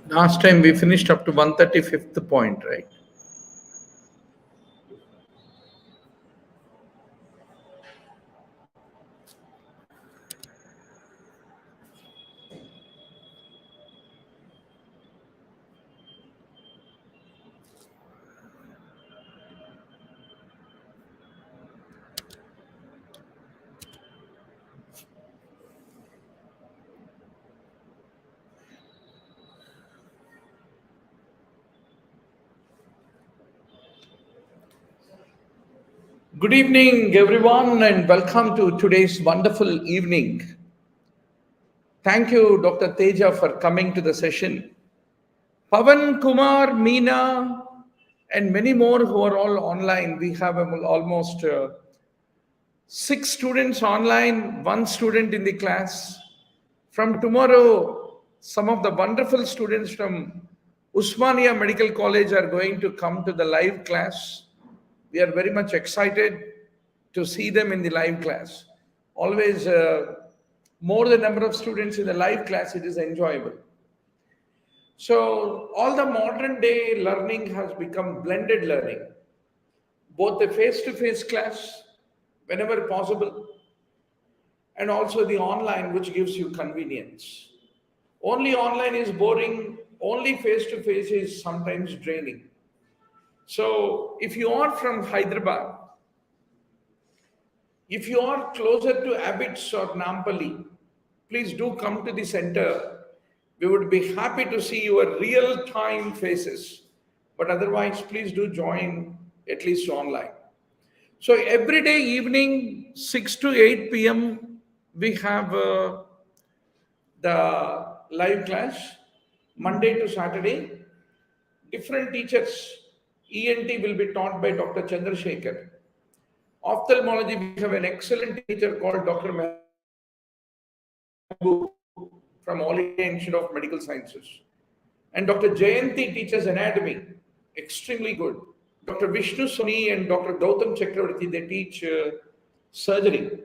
Last time we finished up to 135th point, right? Good evening, everyone, and welcome to today's wonderful evening. Thank you, Dr. Teja, for coming to the session. Pavan, Kumar, Meena, and many more who are all online. We have almost 6 students online, 1 student in the class. From tomorrow, some of the wonderful students from Usmania Medical College are going to come to the live class. We are very much excited to see them in the live class. Always more the number of students in the live class, it is enjoyable. So all the modern day learning has become blended learning, both the face-to-face class whenever possible, and also the online, which gives you convenience. Only online is boring, only face-to-face is sometimes draining. So if you are from Hyderabad, if you are closer to Abbots or Nampally, please do come to the center. We would be happy to see your real-time faces. But otherwise, please do join at least online. So every day evening, 6 to 8 p.m., we have the live class, Monday to Saturday. Different teachers. ENT will be taught by Dr. Chandrasekhar. Ophthalmology, we have an excellent teacher called Dr. Mehboob from All India Institute of Medical Sciences. And Dr. Jayanti teaches anatomy, extremely good. Dr. Vishnu Soni and Dr. Gautam Chakravarti, they teach surgery.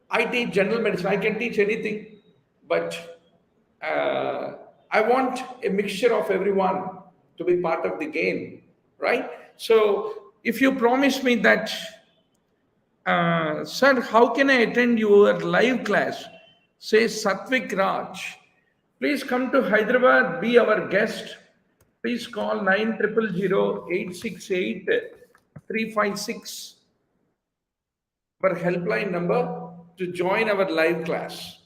I teach general medicine. I can teach anything, but I want a mixture of everyone to be part of the game, right? So if you promise me that, sir, how can I attend your live class? Say Satvik Raj. Please come to Hyderabad, be our guest. Please call 9000-868-356, our helpline number, to join our live class.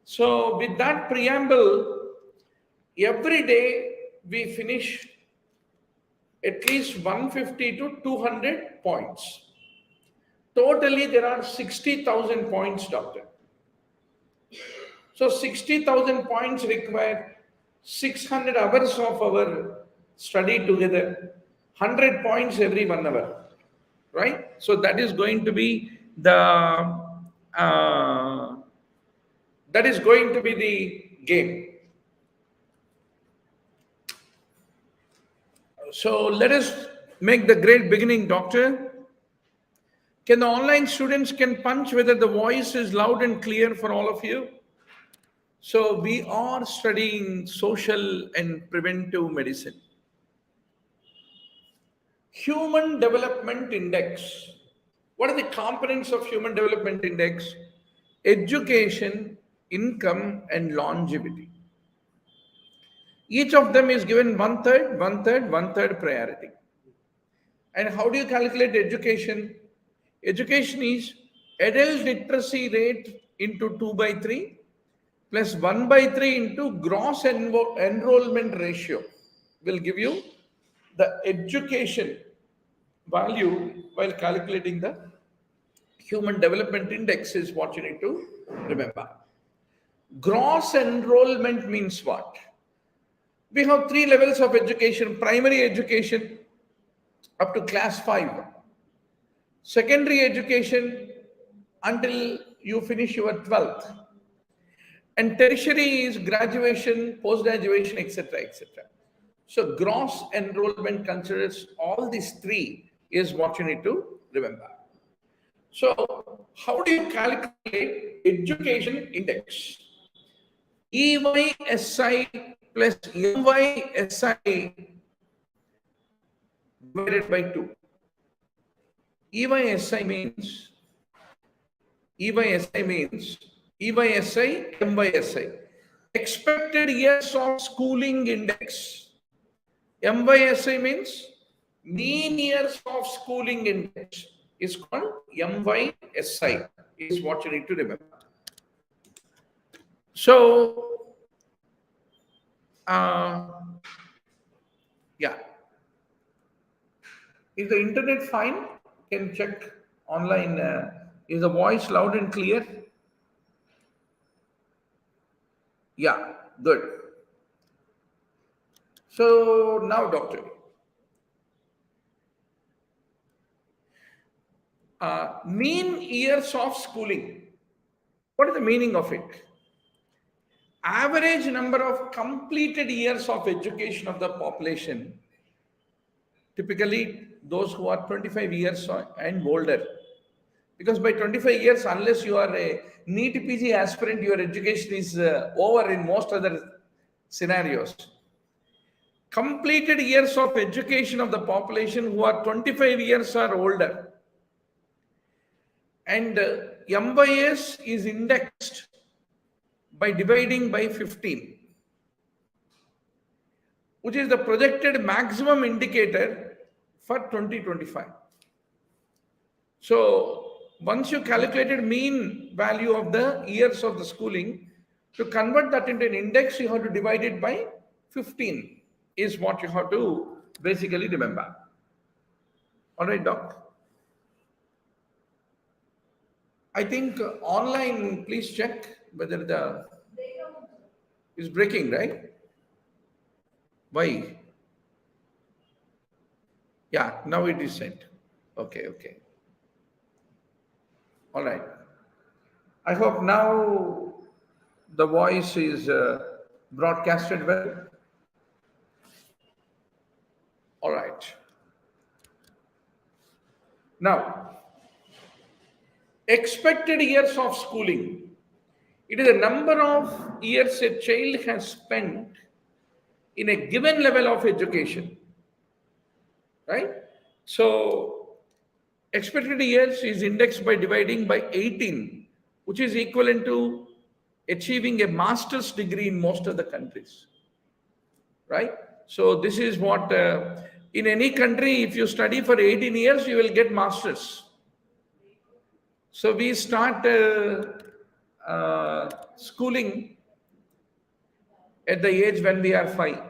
So with that preamble, every day we finish at least 150 to 200 points. Totally, there are 60,000 points, doctor. So 60,000 points require 600 hours of our study together, 100 points every 1 hour, right? So that is going to be the game. So let us make the great beginning, doctor. Can the online students can punch whether the voice is loud and clear for all of you? So we are studying social and preventive medicine. Human Development Index. What are the components of Human Development Index? Education, income, and longevity. Each of them is given 1/3, 1/3, 1/3 priority. And how do you calculate education? Education is adult literacy rate into 2/3 plus 1/3 into gross enrollment ratio will give you the education value while calculating the Human Development Index is what you need to remember. Gross enrollment means what? We have 3 levels of education: primary education up to class 5, secondary education until you finish your 12th, and tertiary is graduation, post-graduation, etc., etc. So gross enrollment considers all these 3 is what you need to remember. So how do you calculate education index. EYSI plus MYSI divided by 2. EYSI means EYSI, MYSI. Expected years of schooling index. MYSI means mean years of schooling index is called MYSI, is what you need to remember. So, yeah. Is the internet fine? Can check online. Is the voice loud and clear? Yeah, good. So now, doctor, mean years of schooling. What is the meaning of it? Average number of completed years of education of the population, typically those who are 25 years and older. Because by 25 years, unless you are a NEETPG aspirant, your education is over in most other scenarios. Completed years of education of the population who are 25 years or older. And MYS is indexed by dividing by 15, which is the projected maximum indicator for 2025. So once you calculated mean value of the years of the schooling, to convert that into an index, you have to divide it by 15 is what you have to basically remember. All right, doc. I think online, please check whether the is breaking, right? Why? Yeah, now it is sent. Okay. All right. I hope now the voice is broadcasted well. All right. Now, expected years of schooling. It is the number of years a child has spent in a given level of education, right? So, expected years is indexed by dividing by 18, which is equivalent to achieving a master's degree in most of the countries, right? So, this is what, in any country, if you study for 18 years, you will get master's. So, we start schooling at the age when we are 5.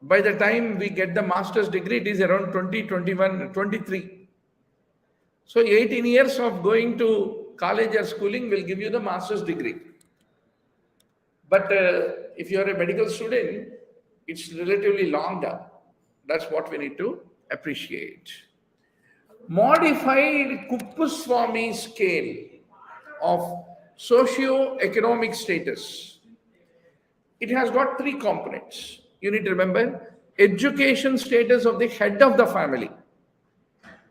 By the time we get the master's degree, it is around 20, 21, 23. So 18 years of going to college or schooling will give you the master's degree. But if you are a medical student, it's relatively longer. That's what we need to appreciate. Modified Kuppuswamy scale of socio-economic status. It has got 3 components. You need to remember education status of the head of the family,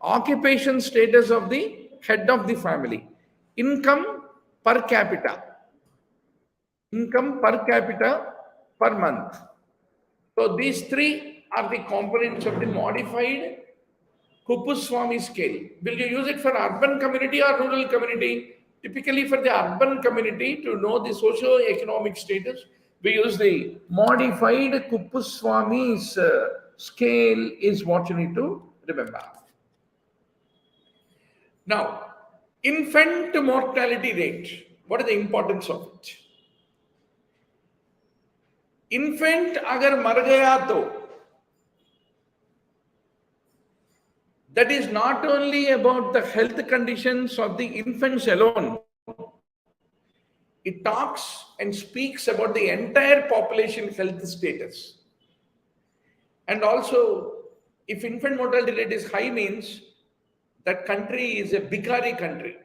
occupation status of the head of the family, income per capita per month. So these 3 are the components of the modified Kuppuswamy scale. Will you use it for urban community or rural community? Typically for the urban community, to know the socio-economic status, we use the modified Kuppuswamy's scale is what you need to remember. Now, infant mortality rate. What is the importance of it? Infant agar mar gaya to, that is not only about the health conditions of the infants alone. It talks and speaks about the entire population health status. And also, if infant mortality rate is high, means that country is a bikari country.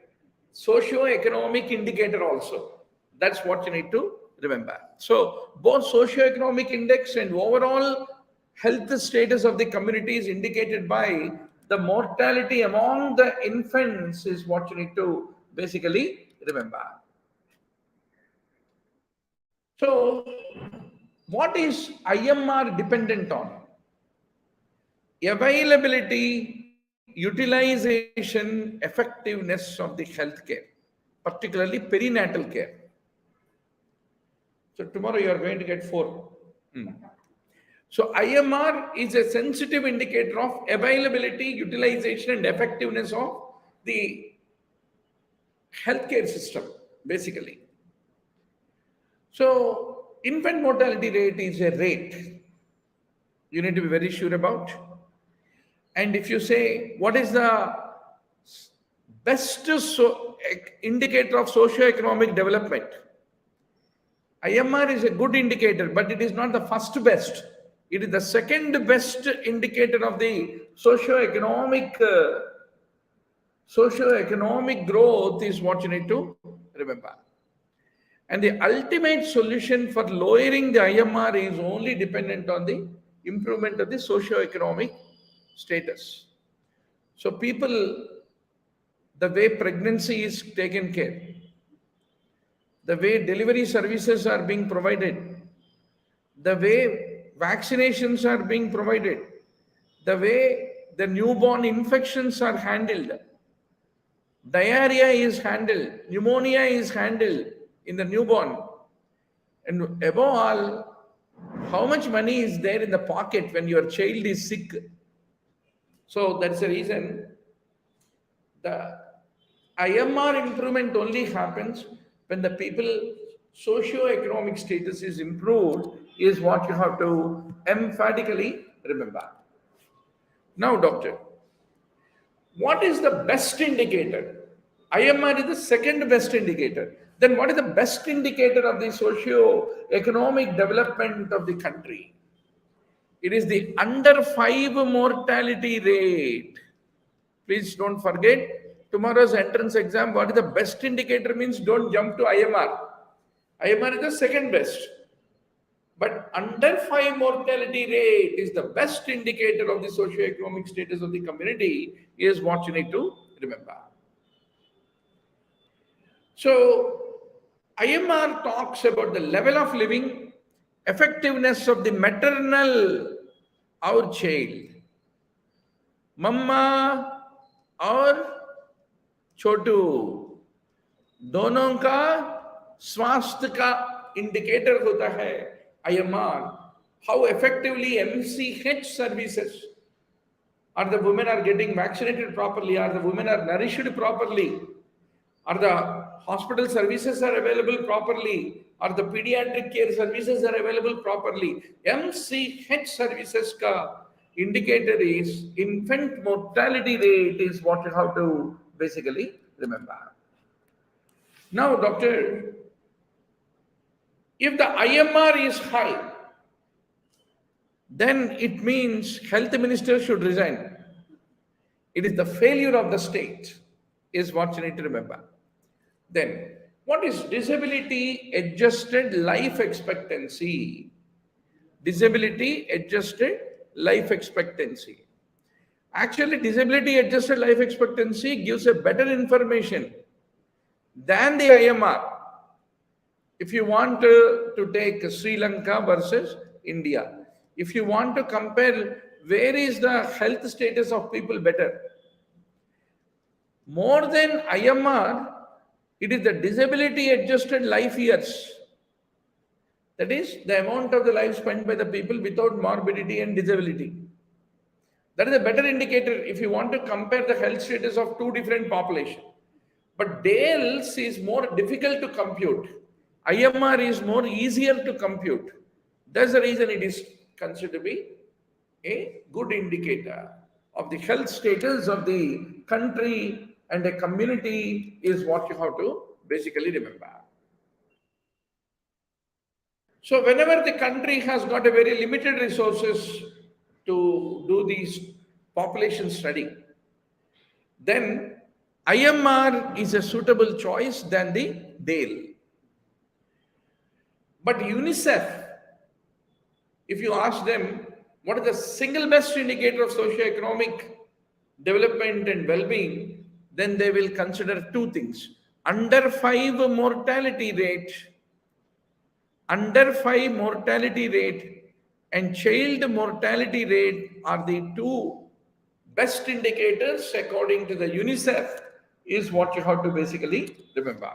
Socio-economic indicator also. That's what you need to remember. So, both socio-economic index and overall health status of the community is indicated by the mortality among the infants is what you need to basically remember. So, what is IMR dependent on? Availability, utilization, effectiveness of the healthcare, particularly perinatal care. So tomorrow you are going to get 4. So IMR is a sensitive indicator of availability, utilization, and effectiveness of the healthcare system, basically. So infant mortality rate is a rate you need to be very sure about. And if you say, what is the best indicator of socio-economic development? IMR is a good indicator, but it is not the first best. It is the second best indicator of the socio-economic growth is what you need to remember. And the ultimate solution for lowering the IMR is only dependent on the improvement of the socio-economic status. So people, the way pregnancy is taken care, the way delivery services are being provided, the way vaccinations are being provided, the way the newborn infections are handled, diarrhea is handled, pneumonia is handled in the newborn, and above all, how much money is there in the pocket when your child is sick? So that's the reason the IMR improvement only happens when the people socio-economic status is improved, is what you have to emphatically remember. Now, doctor, what is the best indicator? IMR is the second best indicator. Then what is the best indicator of the socio-economic development of the country? It is the under 5 mortality rate. Please don't forget, tomorrow's entrance exam, what is the best indicator means don't jump to IMR. IMR is the second best. But under 5 mortality rate is the best indicator of the socio-economic status of the community, is what you need to remember. So, IMR talks about the level of living, effectiveness of the maternal or child, मम्मा और छोटू दोनों का स्वास्थ्य का indicator होता है IMR. How effectively MCH services, are the women are getting vaccinated properly, are the women are nourished properly, are the hospital services are available properly, are the pediatric care services are available properly. MCH services ka indicator is infant mortality rate, is what you have to basically remember. Now, doctor, if the IMR is high, then it means health minister should resign. It is the failure of the state, is what you need to remember. Then, what is disability adjusted life expectancy? Disability adjusted life expectancy. Actually, disability adjusted life expectancy gives a better information than the IMR. If you want to take Sri Lanka versus India, if you want to compare where is the health status of people better, more than IMR, it is the disability adjusted life years. That is the amount of the life spent by the people without morbidity and disability. That is a better indicator if you want to compare the health status of two different populations. But DALES is more difficult to compute. IMR is more easier to compute. That's the reason it is considered to be a good indicator of the health status of the country and a community, is what you have to basically remember. So whenever the country has got a very limited resources to do these population study, then IMR is a suitable choice than the DALE. But UNICEF, if you ask them what is the single best indicator of socio-economic development and well-being, then they will consider two things. under 5 mortality rate, and child mortality rate are the two best indicators according to the UNICEF, is what you have to basically remember.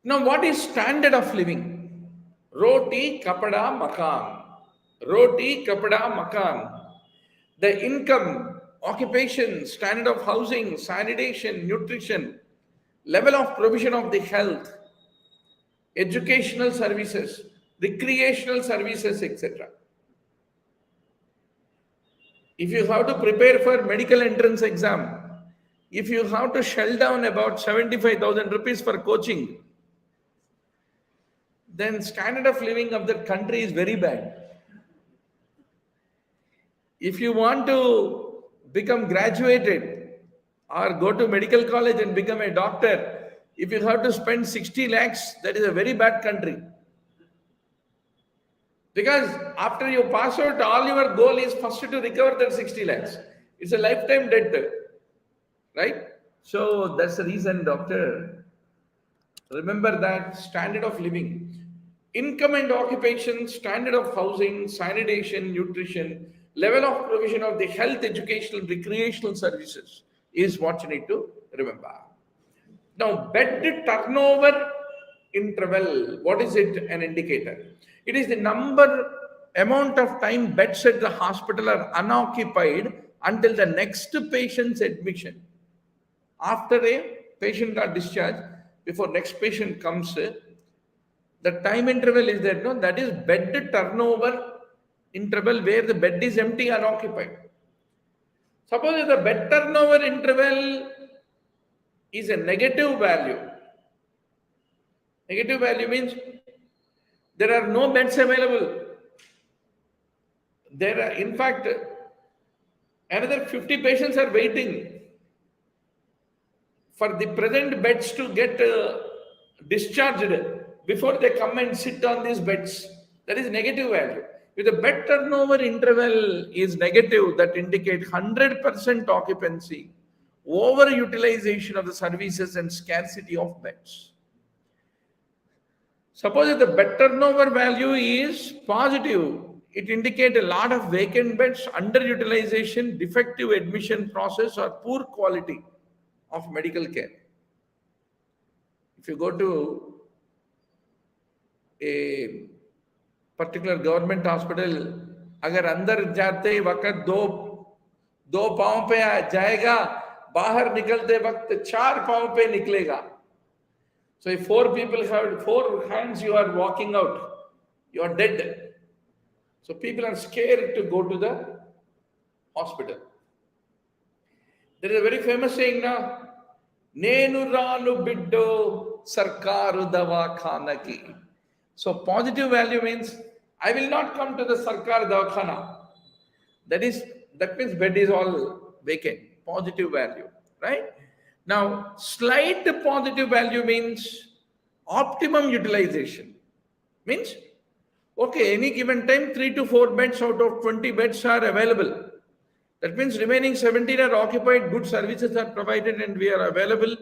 Now, what is standard of living? Roti, kapada, makan. Roti, kapada, makan. The income, occupation, standard of housing, sanitation, nutrition, level of provision of the health, educational services, recreational services, etc. If you have to prepare for medical entrance exam, if you have to shell down about 75,000 rupees for coaching, then standard of living of that country is very bad. If you want to become graduated or go to medical college and become a doctor, if you have to spend 60 lakhs, that is a very bad country. Because after you pass out, all your goal is first to recover that 60 lakhs. It's a lifetime debt, right? So that's the reason, doctor. Remember that standard of living, income and occupation, standard of housing, sanitation, nutrition, level of provision of the health, educational, recreational services is what you need to remember. Now, bed turnover interval, what is it an indicator? It is the amount of time beds at the hospital are unoccupied until the next patient's admission. After a patient got discharged, before next patient comes, the time interval is there, no? That is bed turnover interval where the bed is empty, unoccupied. Suppose if the bed turnover interval is a negative value. Negative value means there are no beds available. There are, in fact, another 50 patients are waiting for the present beds to get discharged before they come and sit on these beds. That is negative value. If the bed turnover interval is negative, that indicates 100% occupancy, overutilization of the services and scarcity of beds. Suppose if the bed turnover value is positive, it indicates a lot of vacant beds, underutilization, defective admission process, or poor quality of medical care. If you go to a particular government hospital, अगर अंदर जाते वक्त दो पांव पे जाएगा, बाहर निकलते वक्त 4 पांव पे निकलेगा. So if 4 people have 4 hands, you are walking out, you are dead. So people are scared to go to the hospital. There is a very famous saying now, Nenu Ranu Biddo Sarkaru Davakhana ki. So positive value means I will not come to the Sarkar Davakhana. That means bed is all vacant. Positive value, right? Now, slight positive value means optimum utilization. Means, okay, any given time 3 to 4 beds out of 20 beds are available. That means remaining 17 are occupied, good services are provided, and we are available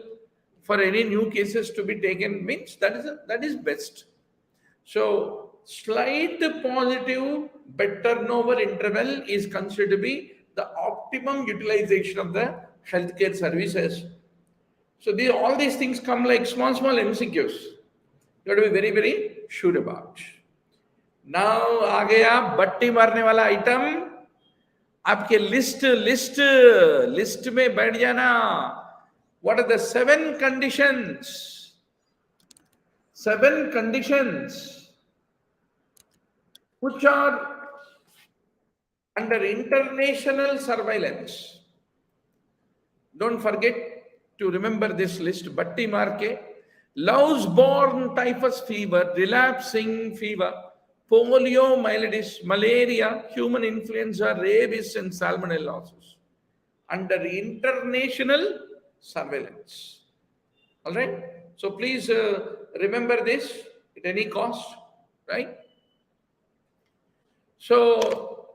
for any new cases to be taken. Means that is best. So, slight positive bed turnover interval is considered to be the optimum utilization of the healthcare services. So all these things come like small MCQs. You have to be very, very sure about. Now, आ गया बट्टी मारने वाला item. आपके list में बैठ जाना. What are the 7 conditions? 7 conditions which are under international surveillance. Don't forget to remember this list. Batti marke, louse-borne typhus fever, relapsing fever, poliomyelitis, malaria, human influenza, rabies, and salmonellosis under international surveillance. All right. So please remember this at any cost, right? So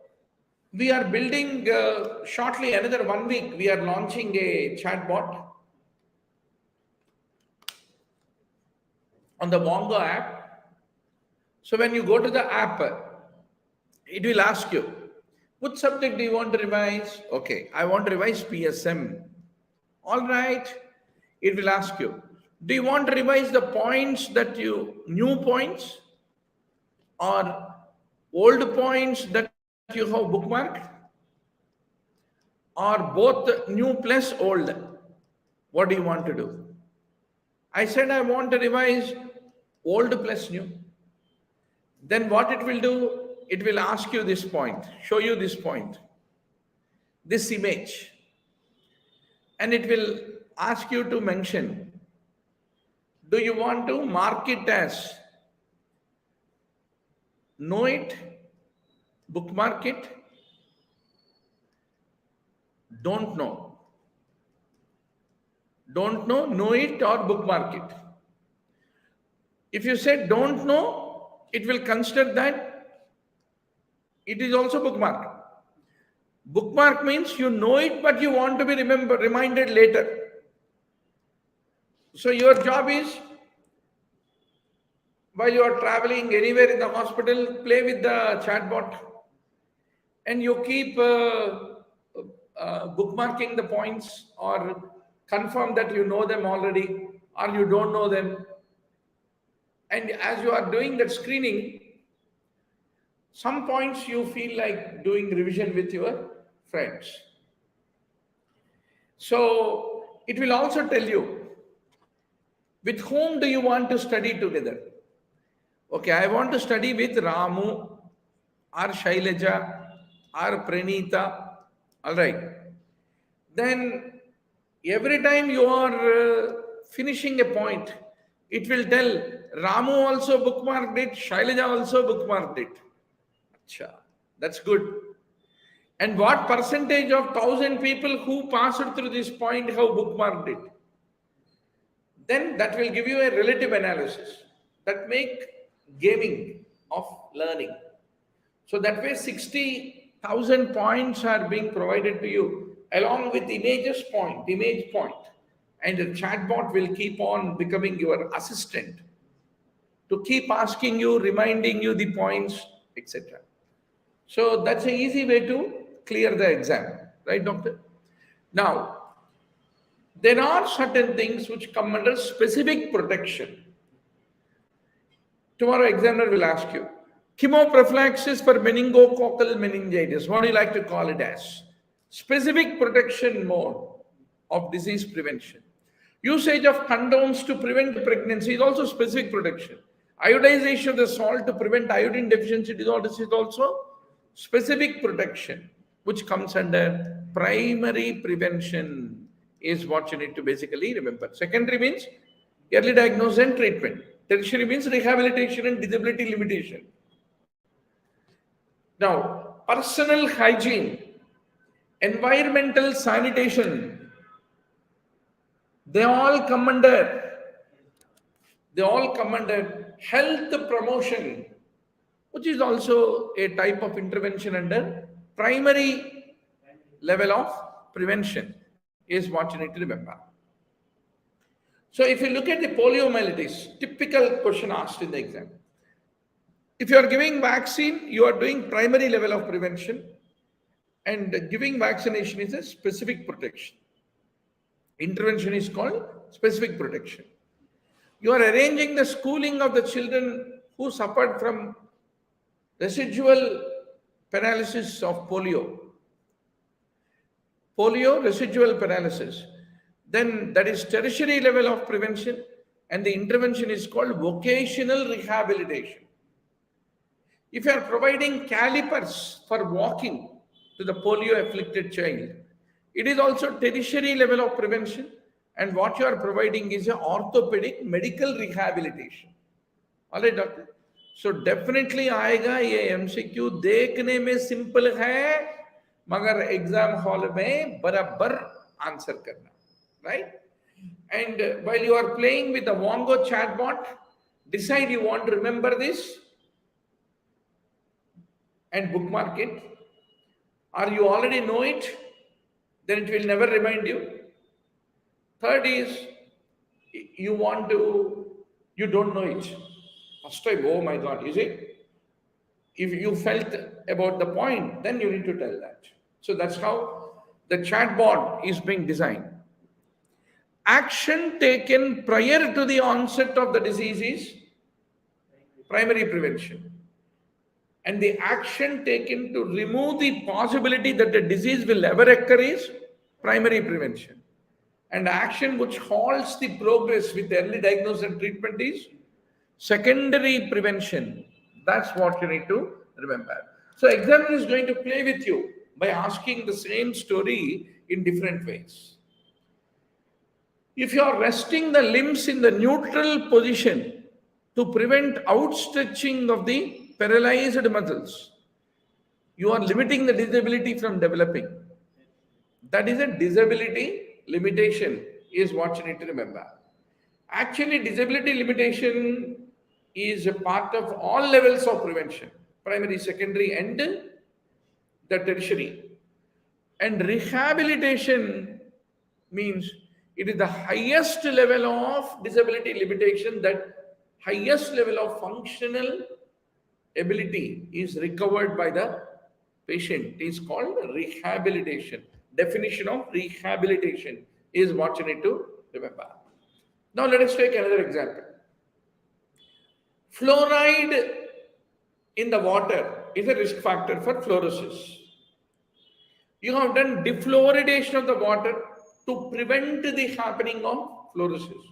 we are building shortly, another 1 week, we are launching a chatbot. on the Wongo app. So when you go to the app, it will ask you, which subject do you want to revise? Okay, I want to revise PSM. All right, it will ask you, do you want to revise the points new points or old points that you have bookmarked, or both new plus old? What do you want to do? I said I want to revise old plus new. Then what it will do, it will ask you this point, show you this point, this image, and it will ask you to mention, do you want to mark it as know it, bookmark it, don't know, know it, or bookmark it? If you say don't know, it will consider that it is also bookmarked. Bookmark means you know it, but you want to be reminded later. So your job is, while you are traveling anywhere in the hospital, play with the chatbot, and you keep bookmarking the points, or confirm that you know them already or you don't know them. And as you are doing that screening, some points you feel like doing revision with your friends. So it will also tell you, with whom do you want to study together? Okay, I want to study with Ramu or Shailaja or Pranita. All right. Then every time you are finishing a point, it will tell Ramu also bookmarked it, Shailaja also bookmarked it. Achha, that's good. And what percentage of 1,000 people who passed through this point have bookmarked it? Then that will give you a relative analysis that make gaming of learning. So that way 60,000 points are being provided to you along with image point. And the chatbot will keep on becoming your assistant to keep asking you, reminding you the points, etc. So that's an easy way to clear the exam, right, doctor? Now, there are certain things which come under specific protection. Tomorrow examiner will ask you, chemoprophylaxis for meningococcal meningitis. What do you like to call it as? Specific protection mode of disease prevention. Usage of condoms to prevent pregnancy is also specific protection. Iodization of the salt to prevent iodine deficiency disorders is also specific protection, which comes under primary prevention, is what you need to basically remember. Secondary means early diagnosis and treatment. Tertiary means rehabilitation and disability limitation. Now, personal hygiene, environmental sanitation, they all come under health promotion, which is also a type of intervention under primary level of prevention, is what you need to remember. So if you look at the poliomyelitis, typical question asked in the exam. If you are giving vaccine, you are doing primary level of prevention, and giving vaccination is a specific protection. Intervention is called specific protection. You are arranging the schooling of the children who suffered from residual paralysis of polio, residual paralysis. Then that is tertiary level of prevention, and the intervention is called vocational rehabilitation. If you are providing calipers for walking to the polio afflicted child, it is also tertiary level of prevention, and what you are providing is an orthopedic medical rehabilitation. All right, doctor. So definitely आएगा ये MCQ देखने में simple है, मगर exam hall में बराबर answer करना, right? And while you are playing with the Wongo chatbot, decide you want to remember this and bookmark it, or you already know it, then it will never remind you. Third is, you want to You don't know it. First time, oh my God, you see? If you felt about the point, then you need to tell that. So that's how the chatbot is being designed. Action taken prior to the onset of the disease is primary prevention. And the action taken to remove the possibility that the disease will ever occur is primary prevention. And action which halts the progress with early diagnosis and treatment is secondary prevention. That's what you need to remember. So examiner is going to play with you by asking the same story in different ways. If you are resting the limbs in the neutral position to prevent outstretching of the paralyzed muscles, you are limiting the disability from developing. That is a disability limitation, is what you need to remember. Actually, disability limitation is a part of all levels of prevention, primary, secondary, and the tertiary. And rehabilitation means it is the highest level of disability limitation, that highest level of functional ability is recovered by the patient. It is called rehabilitation. Definition of rehabilitation is what you need to remember. Now let us take another example. Fluoride in the water is a risk factor for fluorosis. You have done defluoridation of the water to prevent the happening of fluorosis.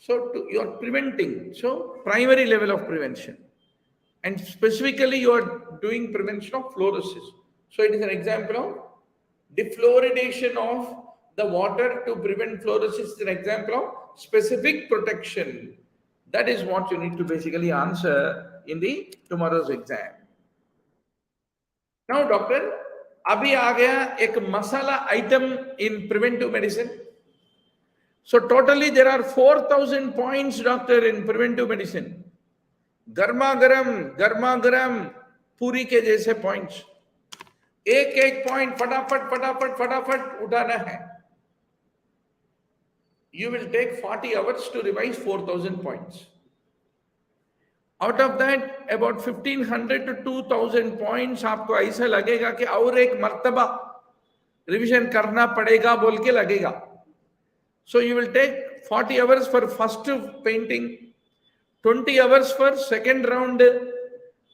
So you are preventing. So primary level of prevention. And specifically you are doing prevention of fluorosis. So it is an example of defluoridation of the water to prevent fluorosis. Is an example of specific protection. That is what you need to basically answer in the tomorrow's exam. Now, doctor, abhi aa gaya ek masala item in preventive medicine. So totally there are 4,000 points, doctor, in preventive medicine. Garma garam puri ke jaise points. एक point फटाफट उठाना है. You will take 40 hours to revise 4,000 points. Out of that, about 1,500 to 2,000 points आपको ऐसा लगेगा कि और एक मर्तबा रिविजन करना पड़ेगा बोल के लगेगा. So you will take 40 hours for first painting, 20 hours for second round.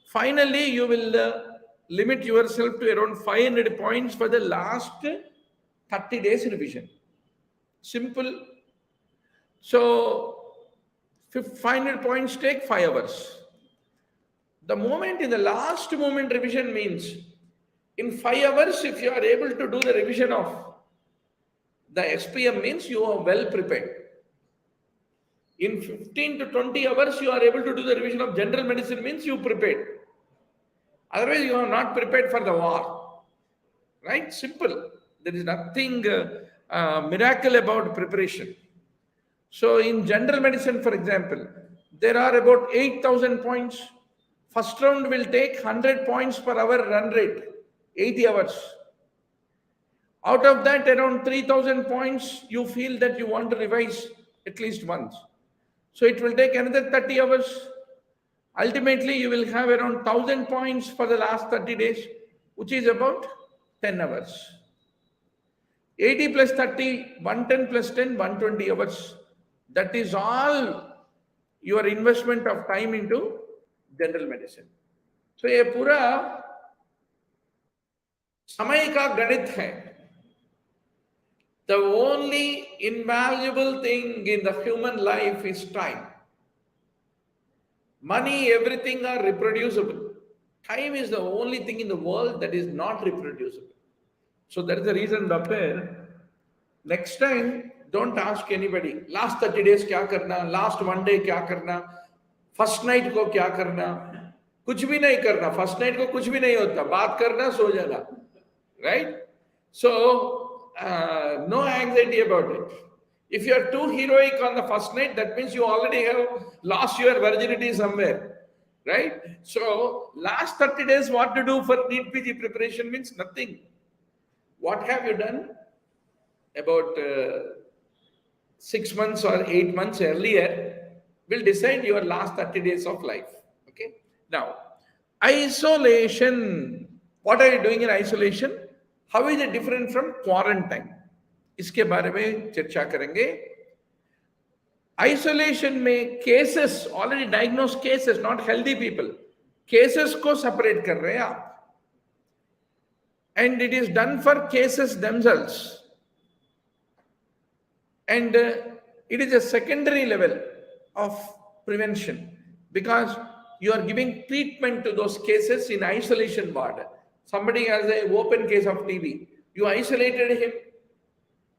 Finally, you will limit yourself to around 500 points for the last 30 days revision. Simple. So 500 points take 5 hours. The moment in the last moment revision means in 5 hours, if you are able to do the revision of the SPM, means you are well prepared. In 15 to 20 hours, you are able to do the revision of general medicine, means you prepared. Otherwise, you are not prepared for the war. Right? Simple. There is nothing miracle about preparation. So in general medicine, for example, there are about 8,000 points. First round will take 100 points per hour run rate, 80 hours. Out of that, around 3,000 points, you feel that you want to revise at least once. So it will take another 30 hours. Ultimately, you will have around 1,000 points for the last 30 days, which is about 10 hours. 80 plus 30, 110 plus 10, 120 hours. That is all your investment of time into general medicine. So ये पूरा समय का गणित है. The only invaluable thing in the human life is time. Money, everything are reproducible. Time is the only thing in the world that is not reproducible. So that is the reason, doctor, next time, don't ask anybody, last 30 days kya karna, last one day kya karna, first night ko kya karna, kuch bhi nahi karna, first night ko kuch bhi nahi hota, baat karna, so jana, right? So, no anxiety about it. If you are too heroic on the first night, that means you already have lost your virginity somewhere, right? So, last 30 days, what to do for NEETPG preparation means nothing. What have you done? About 6 months or 8 months earlier, will decide your last 30 days of life. Okay. Now, isolation. What are you doing in isolation? How is it different from quarantine? इसके बारे में चर्चा करेंगे. Isolation में cases, already diagnosed cases, not healthy people, cases को separate कर रहे हैं आप. And it is done for cases themselves. And it is a secondary level of prevention because you are giving treatment to those cases in isolation ward. Somebody has an open case of TB. You isolated him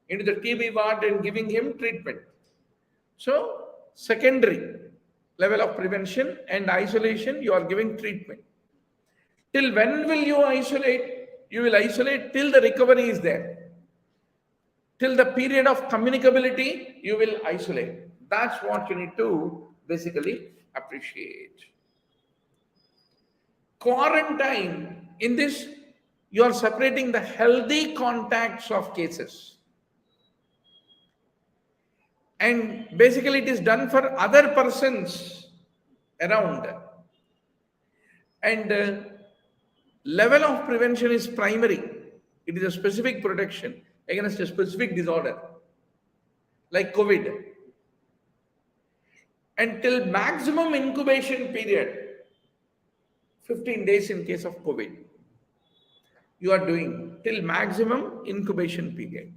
into the TB ward and giving him treatment. So, secondary level of prevention and isolation, you are giving treatment. Till when will you isolate? You will isolate till the recovery is there. Till the period of communicability, you will isolate. That's what you need to basically appreciate. Quarantine, in this, you are separating the healthy contacts of cases. And basically, it is done for other persons around. And level of prevention is primary. It is a specific protection against a specific disorder, like COVID. Until maximum incubation period, 15 days in case of COVID, you are doing till maximum incubation period.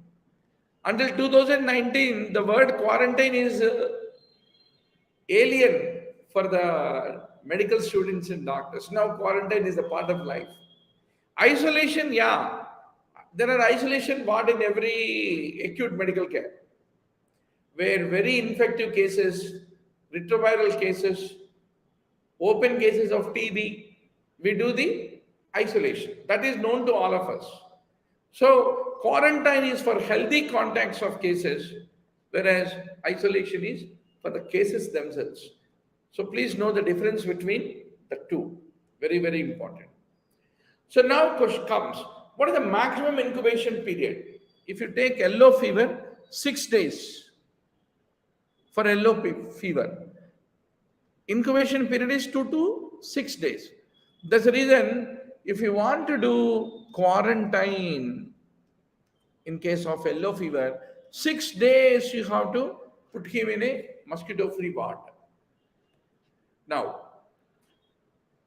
Until 2019, the word quarantine is alien for the medical students and doctors. Now quarantine is a part of life. Isolation, yeah. There are isolation ward in every acute medical care, where very infective cases, retroviral cases, open cases of TB, we do the isolation. That is known to all of us. So quarantine is for healthy contacts of cases, whereas isolation is for the cases themselves. So please know the difference between the two. Very, very important. So now question comes, what is the maximum incubation period? If you take yellow fever, 6 days for yellow fever. Incubation period is 2 to 6 days. That's the reason if you want to do quarantine in case of yellow fever, 6 days you have to put him in a mosquito-free ward. Now,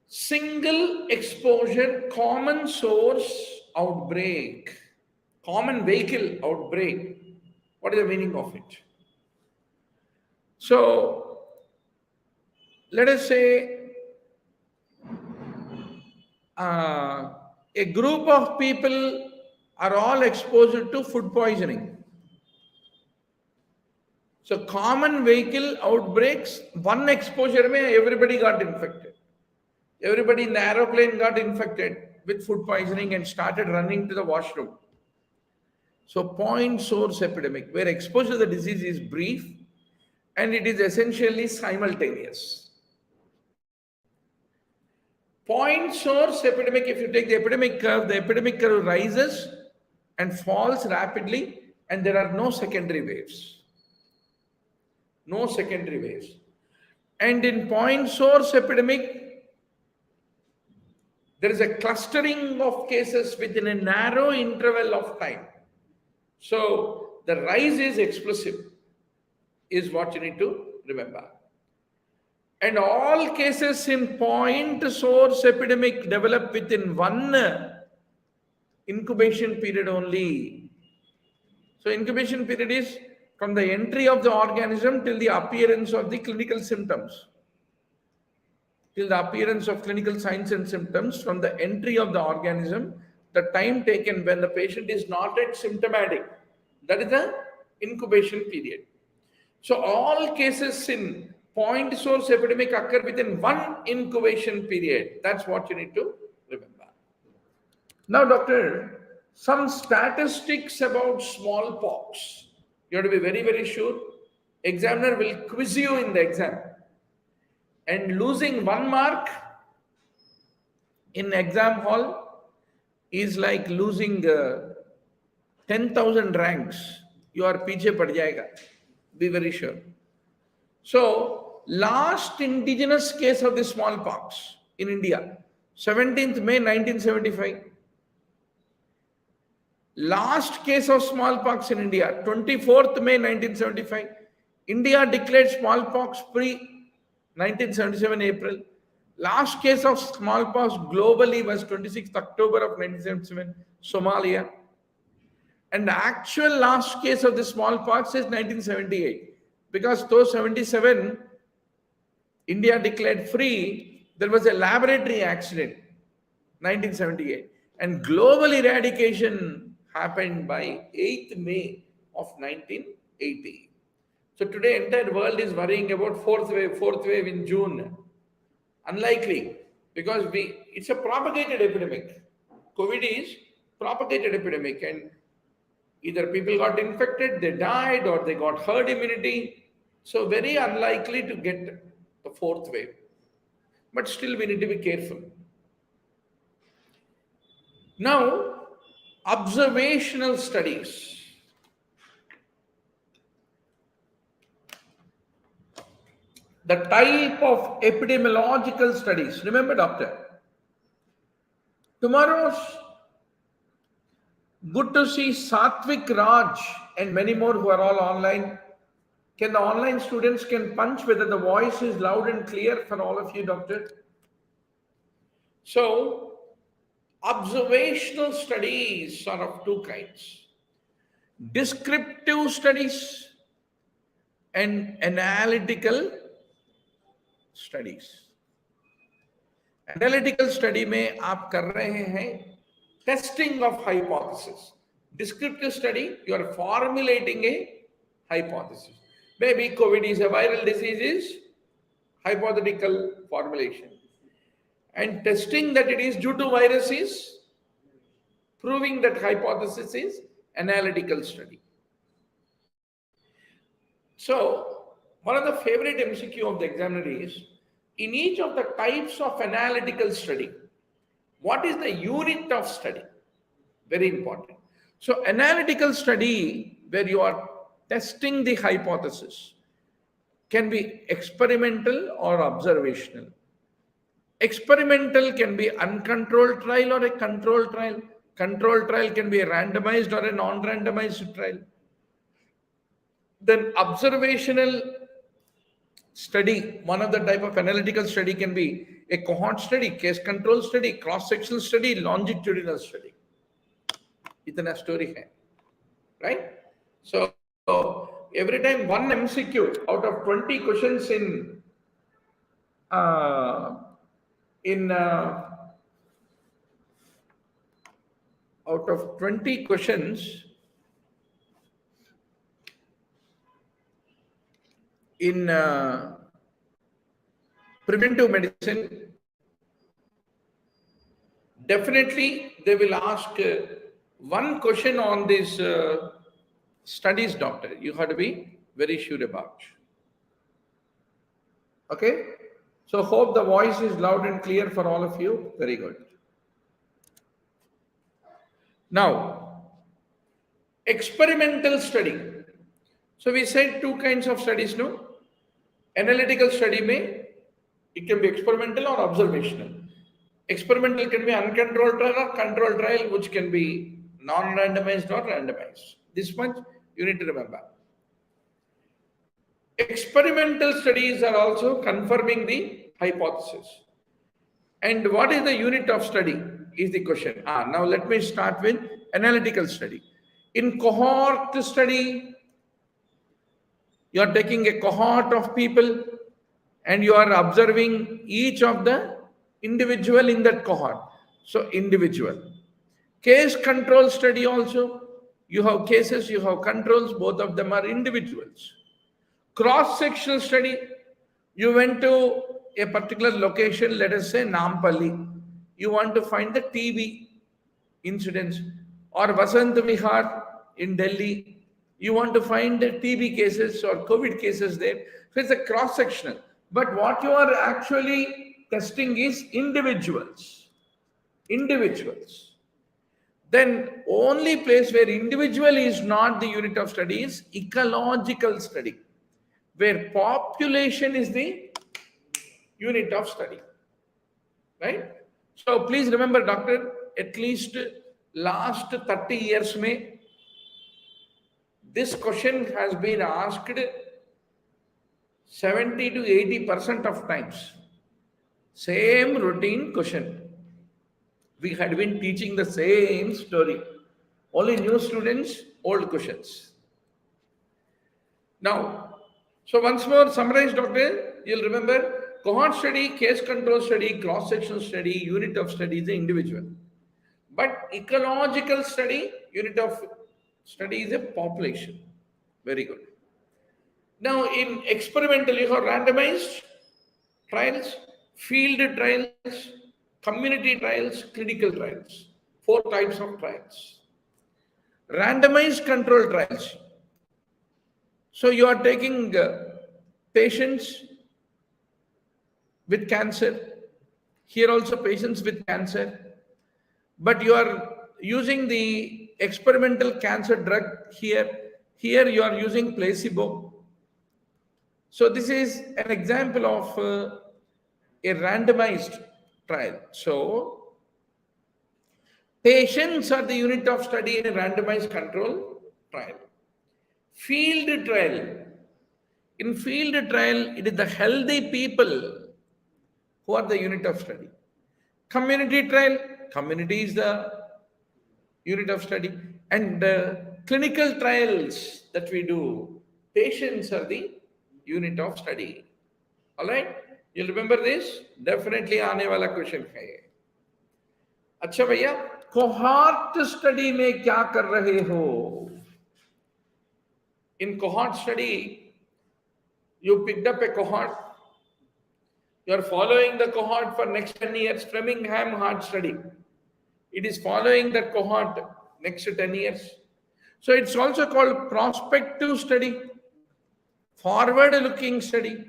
single exposure common source outbreak, common vehicle outbreak. What is the meaning of it? So, let us say a group of people are all exposed to food poisoning. So common vehicle outbreaks, one exposure mein everybody got infected. Everybody in the aeroplane got infected with food poisoning and started running to the washroom. So point source epidemic, where exposure to the disease is brief and it is essentially simultaneous. Point source epidemic, if you take the epidemic curve rises and falls rapidly and there are no secondary waves. No secondary waves. And in point source epidemic, there is a clustering of cases within a narrow interval of time. So the rise is explosive, is what you need to remember. And all cases in point source epidemic develop within one incubation period only. So incubation period is from the entry of the organism till the appearance of the clinical symptoms. Till the appearance of clinical signs and symptoms, from the entry of the organism, the time taken when the patient is not yet symptomatic, that is the incubation period. So all cases in point source epidemic occur within one incubation period. That's what you need to remember. Now, doctor, some statistics about smallpox. You have to be very, very sure. Examiner will quiz you in the exam. And losing 1 mark in exam hall is like losing 10,000 ranks. You are पीछे पड़ जाएगा. Be very sure. So, last indigenous case of the smallpox in India, 17th May 1975. Last case of smallpox in India, 24th May 1975. India declared smallpox free 1977 April. Last case of smallpox globally was 26th October of 1977, Somalia. And the actual last case of the smallpox is 1978. Because though 77, India declared free, there was a laboratory accident, 1978. And global eradication happened by 8th May of 1980. So today, entire world is worrying about fourth wave in June. Unlikely, because it's a propagated epidemic. COVID is propagated epidemic, and either people got infected, they died, or they got herd immunity. So very unlikely to get the fourth wave. But still we need to be careful. Now, observational studies. The type of epidemiological studies. Remember, doctor, tomorrow's good to see Satvik, Raj, and many more who are all online. Can the online students can punch whether the voice is loud and clear for all of you, doctor? So, observational studies are of two kinds: descriptive studies and analytical studies. Analytical study में आप कर रहे हैं testing of hypothesis. Descriptive study, you are formulating a hypothesis. Maybe COVID is a viral disease is hypothetical formulation. And testing that it is due to virus is proving that hypothesis is analytical study. So, one of the favorite MCQ of the examiner is, in each of the types of analytical study, what is the unit of study? Very important. So, analytical study, where you are testing the hypothesis, can be experimental or observational. Experimental can be uncontrolled trial or a controlled trial. Controlled trial can be a randomized or a non-randomized trial. Then observational study, one of the type of analytical study can be a cohort study, case control study, cross-sectional study, longitudinal study. Itna story hai, right? So every time one MCQ out of 20 questions out of 20 questions in preventive medicine, definitely they will ask one question on these studies, doctor. You have to be very sure about. Okay? So hope the voice is loud and clear for all of you. Very good. Now, experimental study. So we said two kinds of studies, no? Analytical study it can be experimental or observational. Experimental can be uncontrolled trial or controlled trial, which can be non-randomized or randomized. This much you need to remember. Experimental studies are also confirming the hypothesis. And what is the unit of study is the question. Now let me start with analytical study. In cohort study, you are taking a cohort of people and you are observing each of the individual in that cohort. So individual. Case control study also, you have cases, you have controls, both of them are individuals. Cross-sectional study, you went to a particular location, let us say Nampalli. You want to find the TB incidents, or Vasant Vihar in Delhi. You want to find the TB cases or COVID cases there. So it's a cross-sectional. But what you are actually testing is individuals. Individuals. Then only place where individual is not the unit of study is ecological study. where population is the unit of study, right? So please remember, doctor, at least last 30 years mein, this question has been asked 70 to 80% of times. Same routine question. We had been teaching the same story. Only new students, old questions. Now, so once more summarize, doctor, you'll remember cohort study, case control study, cross-section study, unit of study is the individual. But ecological study, unit of study is a population. Very good. Now, in experimental, you have randomized trials, field trials, community trials, clinical trials. 4 types of trials. Randomized control trials. So you are taking patients with cancer. Here also patients with cancer. But you are using the experimental cancer drug here. Here you are using placebo. So this is an example of a randomized trial. So patients are the unit of study in a randomized control trial. Field trial. In field trial, it is the healthy people who are the unit of study. Community trial, community is the unit of study. And clinical trials that we do, patients are the unit of study. All right? You'll remember this? Definitely aane wala question hai. अच्छा भैया, cohort study में क्या कर रहे हो? In cohort study, you picked up a cohort. You are following the cohort for next 10 years. Framingham Heart Study. It is following that cohort next 10 years. So it's also called prospective study, forward-looking study,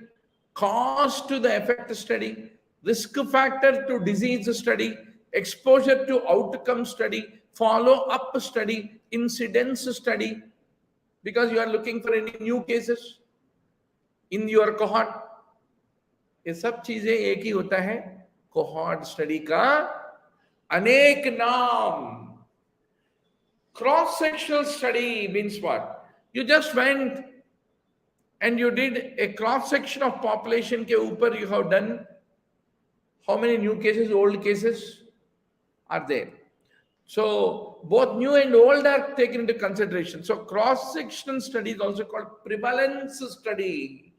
cause to the effect study, risk factor to disease study, exposure to outcome study, follow-up study, incidence study, because you are looking for any new cases in your cohort. ये सब चीजें एक ही होता है cohort study का अनेक नाम. Cross sectional study means what? You just went and you did a cross section of population के ऊपर. You have done how many new cases, old cases are there. So both new and old are taken into consideration. So cross sectional study is also called prevalence study.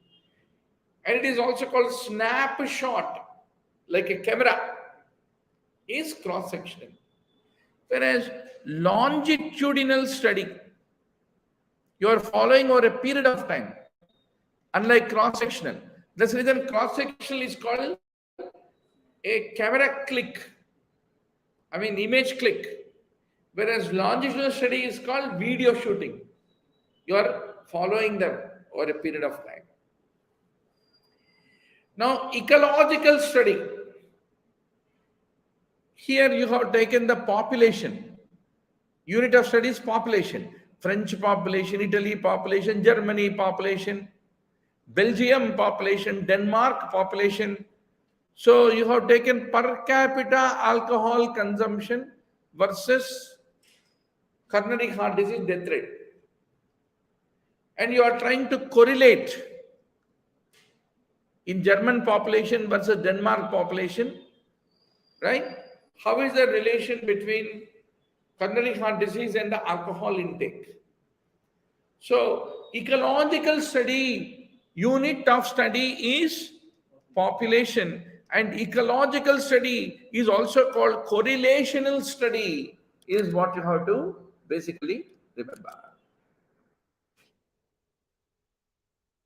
And it is also called snapshot, like a camera, is cross-sectional. Whereas longitudinal study, you are following over a period of time, unlike cross-sectional. That's the reason cross-sectional is called a camera click, image click. Whereas longitudinal study is called video shooting. You are following them over a period of time. Now, ecological study. Here you have taken the population. Unit of study is population. French population, Italy population, Germany population, Belgium population, Denmark population. So you have taken per capita alcohol consumption versus coronary heart disease death rate. And you are trying to correlate in German population versus Denmark population, right? How is the relation between coronary heart disease and the alcohol intake? So ecological study, unit of study is population, and ecological study is also called correlational study, is what you have to basically remember.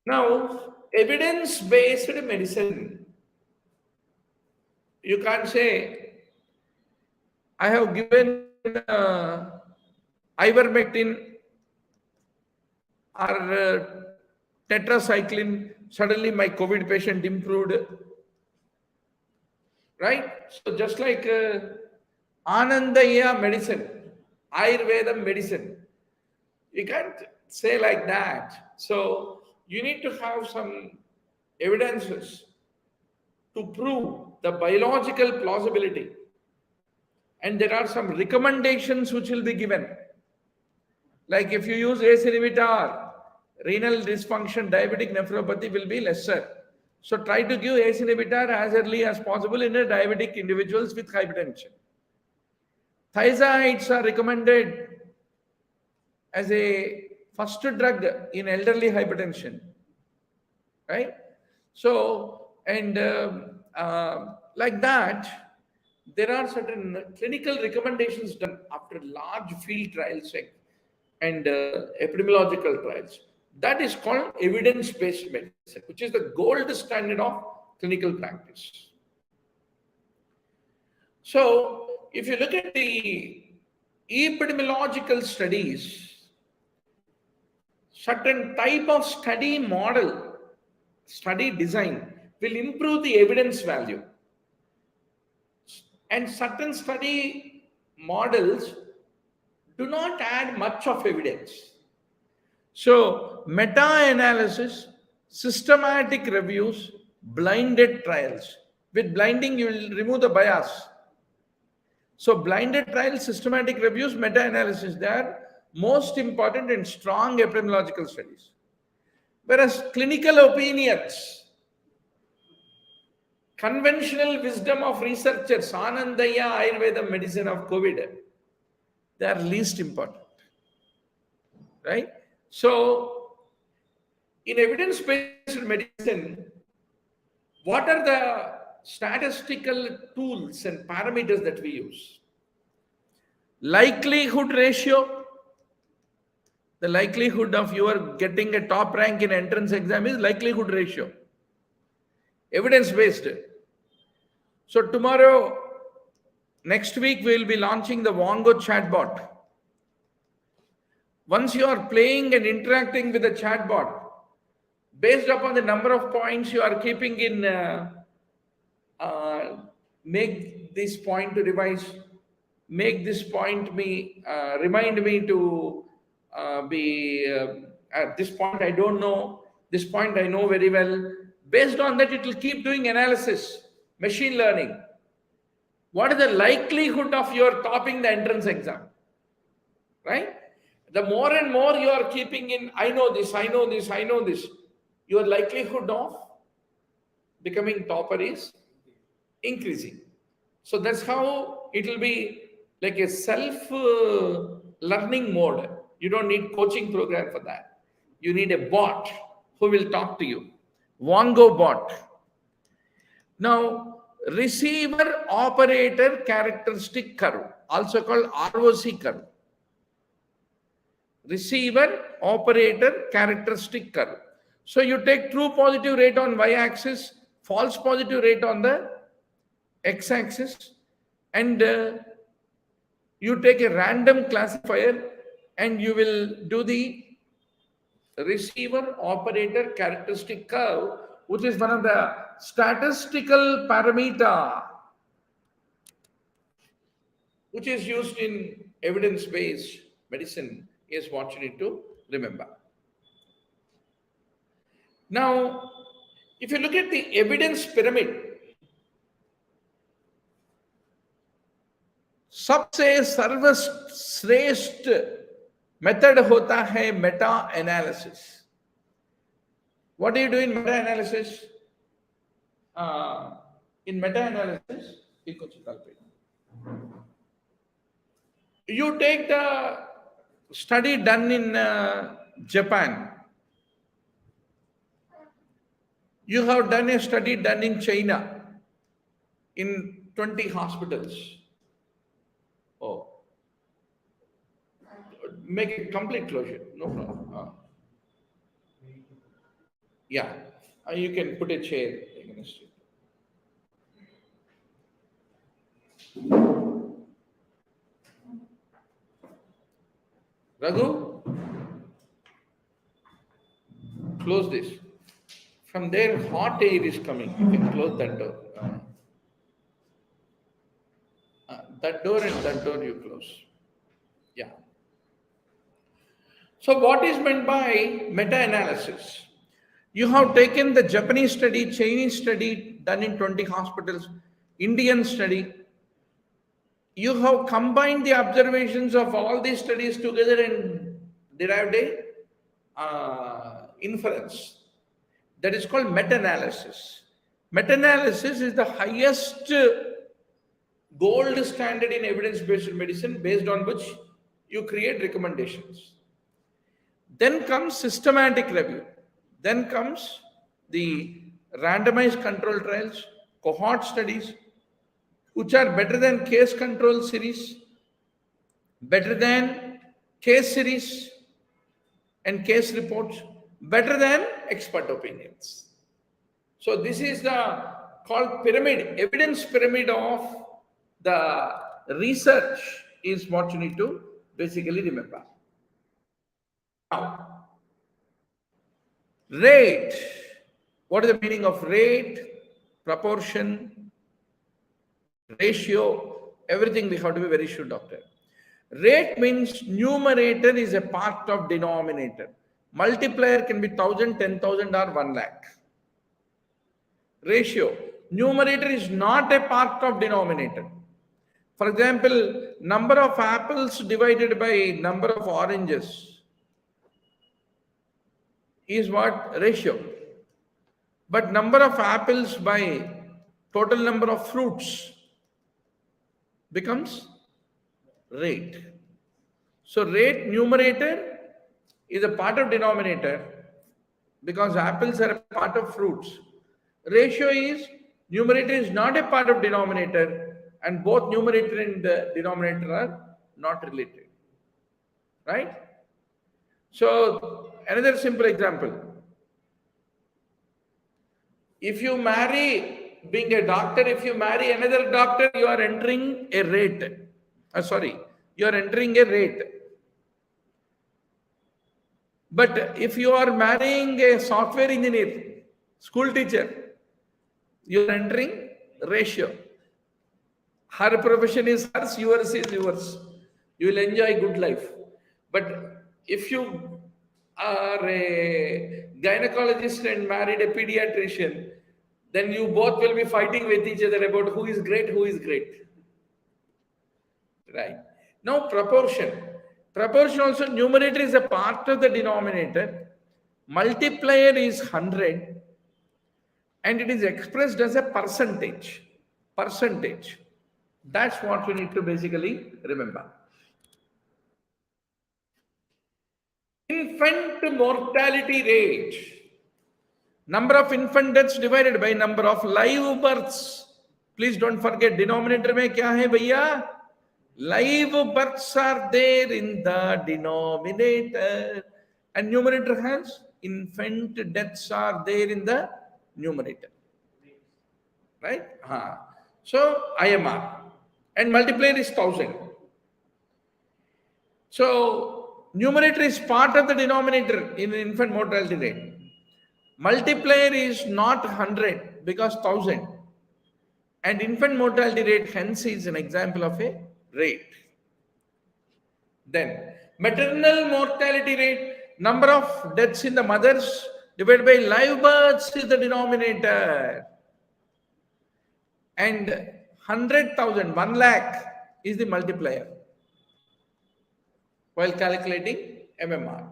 Now, evidence-based medicine. You can't say, I have given ivermectin or tetracycline, suddenly my COVID patient improved. Right? So just like Anandaya medicine, Ayurveda medicine, you can't say like that. So you need to have some evidences to prove the biological plausibility. And there are some recommendations which will be given. Like if you use ACE inhibitor, renal dysfunction, diabetic nephropathy will be lesser. So try to give ACE inhibitor as early as possible in a diabetic individuals with hypertension. Thiazides are recommended as a first drug in elderly hypertension, right? So, and like that, there are certain clinical recommendations done after large field trials and epidemiological trials. That is called evidence-based medicine, which is the gold standard of clinical practice. So, if you look at the epidemiological studies, certain type of study model, study design will improve the evidence value. And certain study models do not add much of evidence. So, meta-analysis, systematic reviews, blinded trials. With blinding, you will remove the bias. So, blinded trials, systematic reviews, meta-analysis, they are most important and strong epidemiological studies. Whereas clinical opinions, conventional wisdom of researchers, Anandaya, Ayurveda, medicine of COVID, they are least important, right? So, in evidence-based medicine, what are the statistical tools and parameters that we use? Likelihood ratio. The likelihood of your getting a top rank in entrance exam is likelihood ratio. Evidence-based. So tomorrow, next week, we will be launching the Wongo Chatbot. Once you are playing and interacting with the chatbot, based upon the number of points you are keeping in, make this point to revise, make this point me, remind me to at this point I don't know, this point I know very well. Based on that, it will keep doing analysis, machine learning. What is the likelihood of your topping the entrance exam, right? The more and more you are keeping in, I know this, I know this, I know this, your likelihood of becoming topper is increasing. So that's how it will be like a self-learning mode. You don't need coaching program for that. You need a bot who will talk to you. Wongo bot. Now, receiver operator characteristic curve, also called ROC curve. Receiver operator characteristic curve. So you take true positive rate on y-axis, false positive rate on the x-axis, and you take a random classifier and you will do the receiver operator characteristic curve, which is one of the statistical parameter which is used in evidence-based medicine, is what you need to remember. Now, if you look at the evidence pyramid, सबसे सर्वश्रेष्ठ method होता है Meta analysis. What do you do in meta analysis? In meta analysis, you take the study done in Japan. You have done a study done in China in 20 hospitals. Oh, make a complete closure, no problem. Yeah, you can put a chair against it. Raghu, close this. From there, hot air is coming. You can close that door. That door and that door you close. Yeah. So what is meant by meta-analysis? You have taken the Japanese study, Chinese study done in 20 hospitals, Indian study. You have combined the observations of all these studies together and derived a inference. That is called meta-analysis. Meta-analysis is the highest gold standard in evidence-based medicine, based on which you create recommendations. Then comes systematic review. Then comes the randomized control trials, cohort studies, which are better than case control series, better than case series and case reports, better than expert opinions. So this is the called pyramid, evidence pyramid of the research is what you need to basically remember. Now, rate. What is the meaning of rate, proportion, ratio? Everything we have to be very sure, doctor. Rate means numerator is a part of denominator. Multiplier can be 1,000, 10,000 or 1 lakh. Ratio. Numerator is not a part of denominator. For example, number of apples divided by number of oranges is what? Ratio. But number of apples by total number of fruits becomes rate. So rate, numerator is a part of denominator because apples are a part of fruits. Ratio is, numerator is not a part of denominator, and both numerator and denominator are not related. Right? So another simple example. If you marry, being a doctor, if you marry another doctor, you are entering a rate. You are entering a rate. But if you are marrying a software engineer, school teacher, you are entering ratio. Her profession is hers, yours is yours. You will enjoy good life. But if you are a gynecologist and married a pediatrician, then you both will be fighting with each other about who is great, who is great. Right. Now proportion. Proportion also, numerator is a part of the denominator. Multiplier is 100 and it is expressed as a percentage. Percentage. That's what we need to basically remember. Infant mortality rate. Number of infant deaths divided by number of live births. Please don't forget, denominator mein kya hai bhaiya? Live births are there in the denominator. And numerator has infant deaths are there in the numerator. Right? So IMR. And multiplier is 1,000. So numerator is part of the denominator in infant mortality rate. Multiplier is not 100 because 1,000. And infant mortality rate hence is an example of a rate. Then maternal mortality rate, number of deaths in the mothers divided by live births is the denominator. And 100,000, 1 lakh is the multiplier while calculating MMR.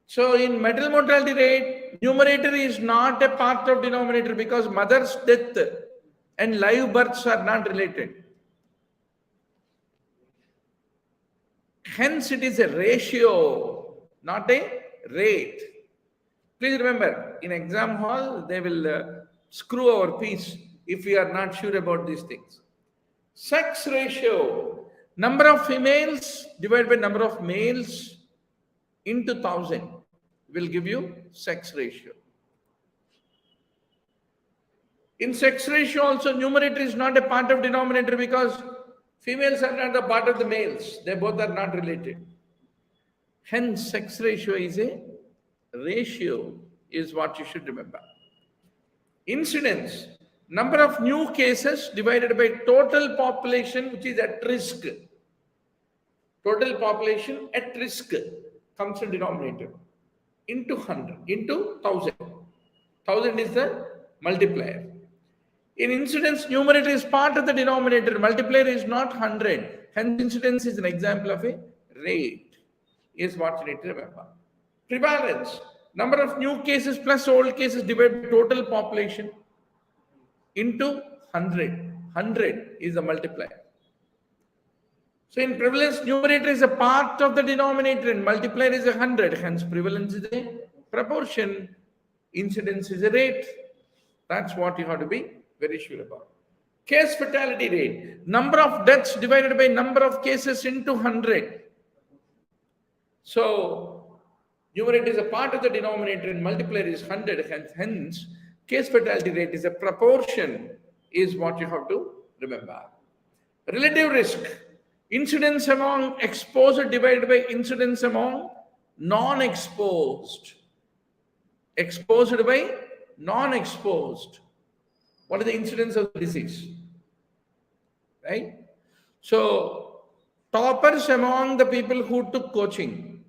So in maternal mortality rate, numerator is not a part of denominator because mother's death and live births are not related. Hence it is a ratio, not a rate. Please remember, in exam hall, they will screw our piece if we are not sure about these things. Sex ratio, number of females divided by number of males into 1,000 will give you sex ratio. In sex ratio also, numerator is not a part of denominator because females are not a part of the males. They both are not related. Hence, sex ratio is a ratio, is what you should remember. Incidence, number of new cases divided by total population which is at risk. Total population at risk comes in denominator. into 100 into 1000. 1000 is the multiplier. In incidence, numerator is part of the denominator. Multiplier is not 100. Hence, incidence is an example of a rate, is what you need to remember. Prevalence, number of new cases plus old cases divided by total population into 100. 100 is the multiplier. So in prevalence, numerator is a part of the denominator and multiplier is 100. Hence, prevalence is a proportion, incidence is a rate. That's what you have to be very sure about. Case fatality rate, number of deaths divided by number of cases into 100. So, numerator is a part of the denominator and multiplier is 100. Hence, case fatality rate is a proportion, is what you have to remember. Relative risk, incidence among exposed divided by incidence among non-exposed. Exposed by non-exposed. What is the incidence of the disease? Right? So, toppers among the people who took coaching,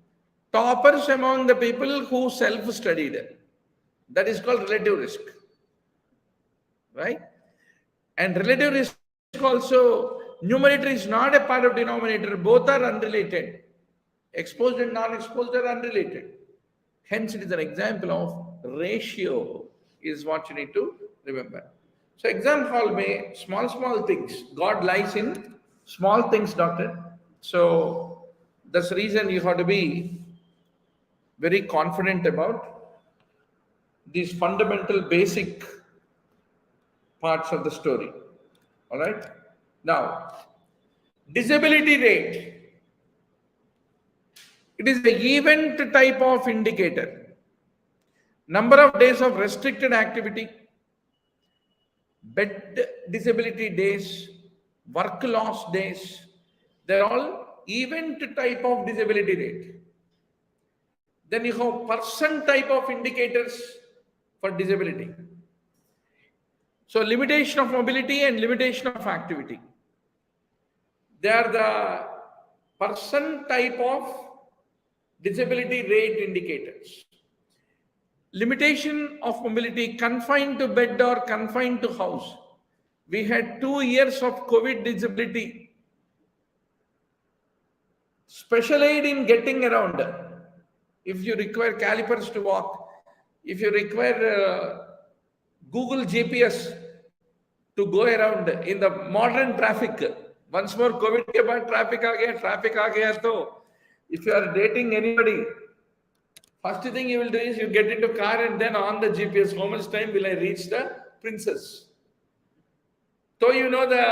toppers among the people who self-studied. That is called relative risk. Right? And relative risk also, numerator is not a part of denominator. Both are unrelated. Exposed and non-exposed are unrelated. Hence, it is an example of ratio, is what you need to remember. So, exam hall may small things. God lies in small things, doctor. So, that's the reason you have to be very confident about these fundamental basic parts of the story. All right. Now, disability rate. It is the event type of indicator. Number of days of restricted activity, bed disability days, work loss days, they're all event type of disability rate. Then you have person type of indicators for disability. So limitation of mobility and limitation of activity. They are the person type of disability rate indicators. Limitation of mobility, confined to bed or confined to house. We had 2 years of COVID disability. Special aid in getting around. If you require calipers to walk, if you require Google GPS to go around in the modern traffic, once more COVID ke baad traffic aa gaya, so if you are dating anybody, first thing you will do is you get into car and then on the GPS, how much time will I reach the princess? So you know the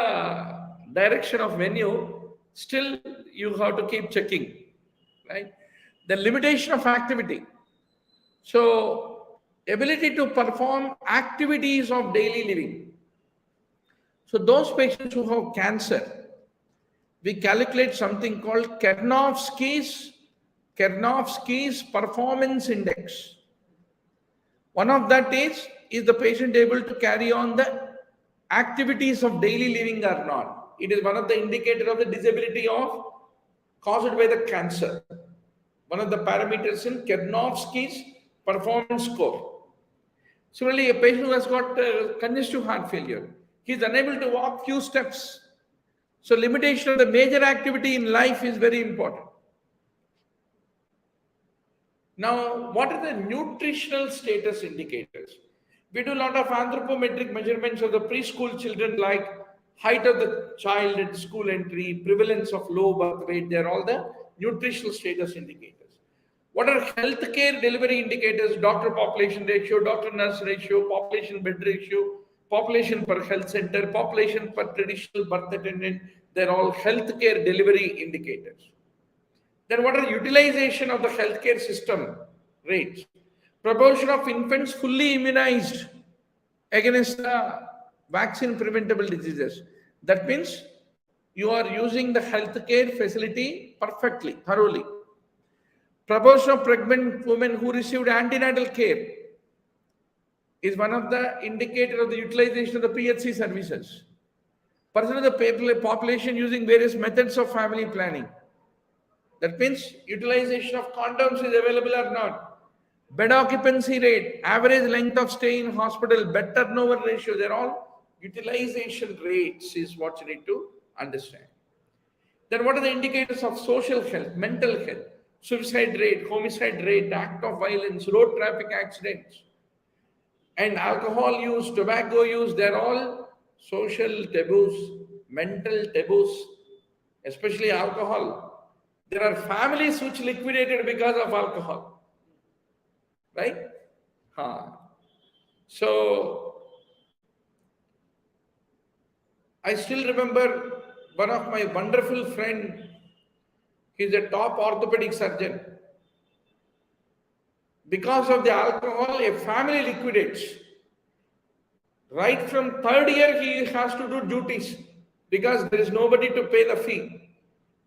direction of venue, still you have to keep checking, right? The limitation of activity. So ability to perform activities of daily living. So those patients who have cancer, we calculate something called Karnofsky's performance index. One of that is the patient able to carry on the activities of daily living or not? It is one of the indicators of the disability of caused by the cancer. One of the parameters in Karnofsky's performance score. Similarly, a patient who has got congestive heart failure, he is unable to walk few steps. So limitation of the major activity in life is very important. Now, what are the nutritional status indicators? We do a lot of anthropometric measurements of the preschool children, like height of the child at school entry, prevalence of low birth weight. They are all the nutritional status indicators. What are healthcare delivery indicators? Doctor population ratio, doctor nurse ratio, population bed ratio, population per health center, population per traditional birth attendant. They're all healthcare delivery indicators. Then what are utilization of the healthcare system rates? Proportion of infants fully immunized against the vaccine preventable diseases. That means you are using the healthcare facility perfectly, thoroughly. Proportion of pregnant women who received antenatal care is one of the indicators of the utilization of the PHC services. Percent of the population using various methods of family planning. That means utilization of condoms is available or not. Bed occupancy rate, average length of stay in hospital, bed turnover ratio, they're all utilization rates is what you need to understand. Then what are the indicators of social health, mental health, suicide rate, homicide rate, act of violence, road traffic accidents, and alcohol use, tobacco use, they're all social taboos, mental taboos, especially alcohol. There are families which liquidated because of alcohol, right? Huh. So I still remember one of my wonderful friend, he's a top orthopedic surgeon. Because of the alcohol, a family liquidates. Right from third year, he has to do duties because there is nobody to pay the fee.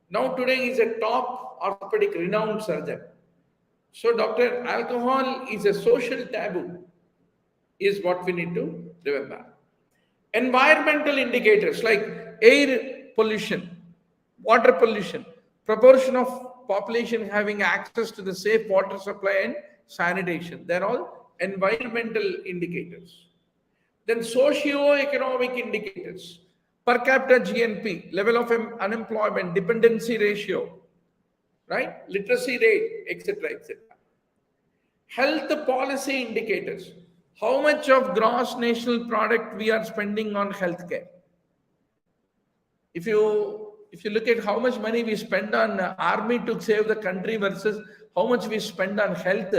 Now today he is a top orthopedic renowned surgeon. So doctor, alcohol is a social taboo, is what we need to remember. Environmental indicators like air pollution, water pollution, proportion of population having access to the safe water supply and sanitation. They're all environmental indicators. Then socio-economic indicators, per capita GNP, level of unemployment, dependency ratio, right? Literacy rate, etc., etc. Health policy indicators, how much of gross national product we are spending on healthcare. If you look at how much money we spend on army to save the country versus how much we spend on health,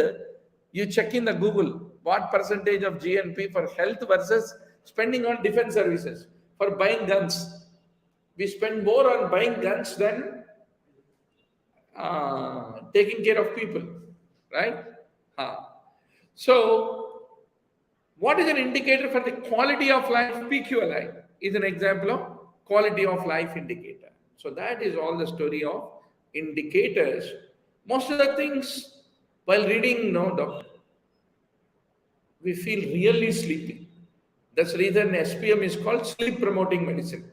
you check in the Google what percentage of GNP for health versus spending on defense services for buying guns. We spend more on buying guns than taking care of people, right? So, what is an indicator for the quality of life? PQLI is an example of quality of life indicator. So that is all the story of indicators. Most of the things while reading, no, doctor, we feel really sleepy. That's the reason SPM is called sleep promoting medicine.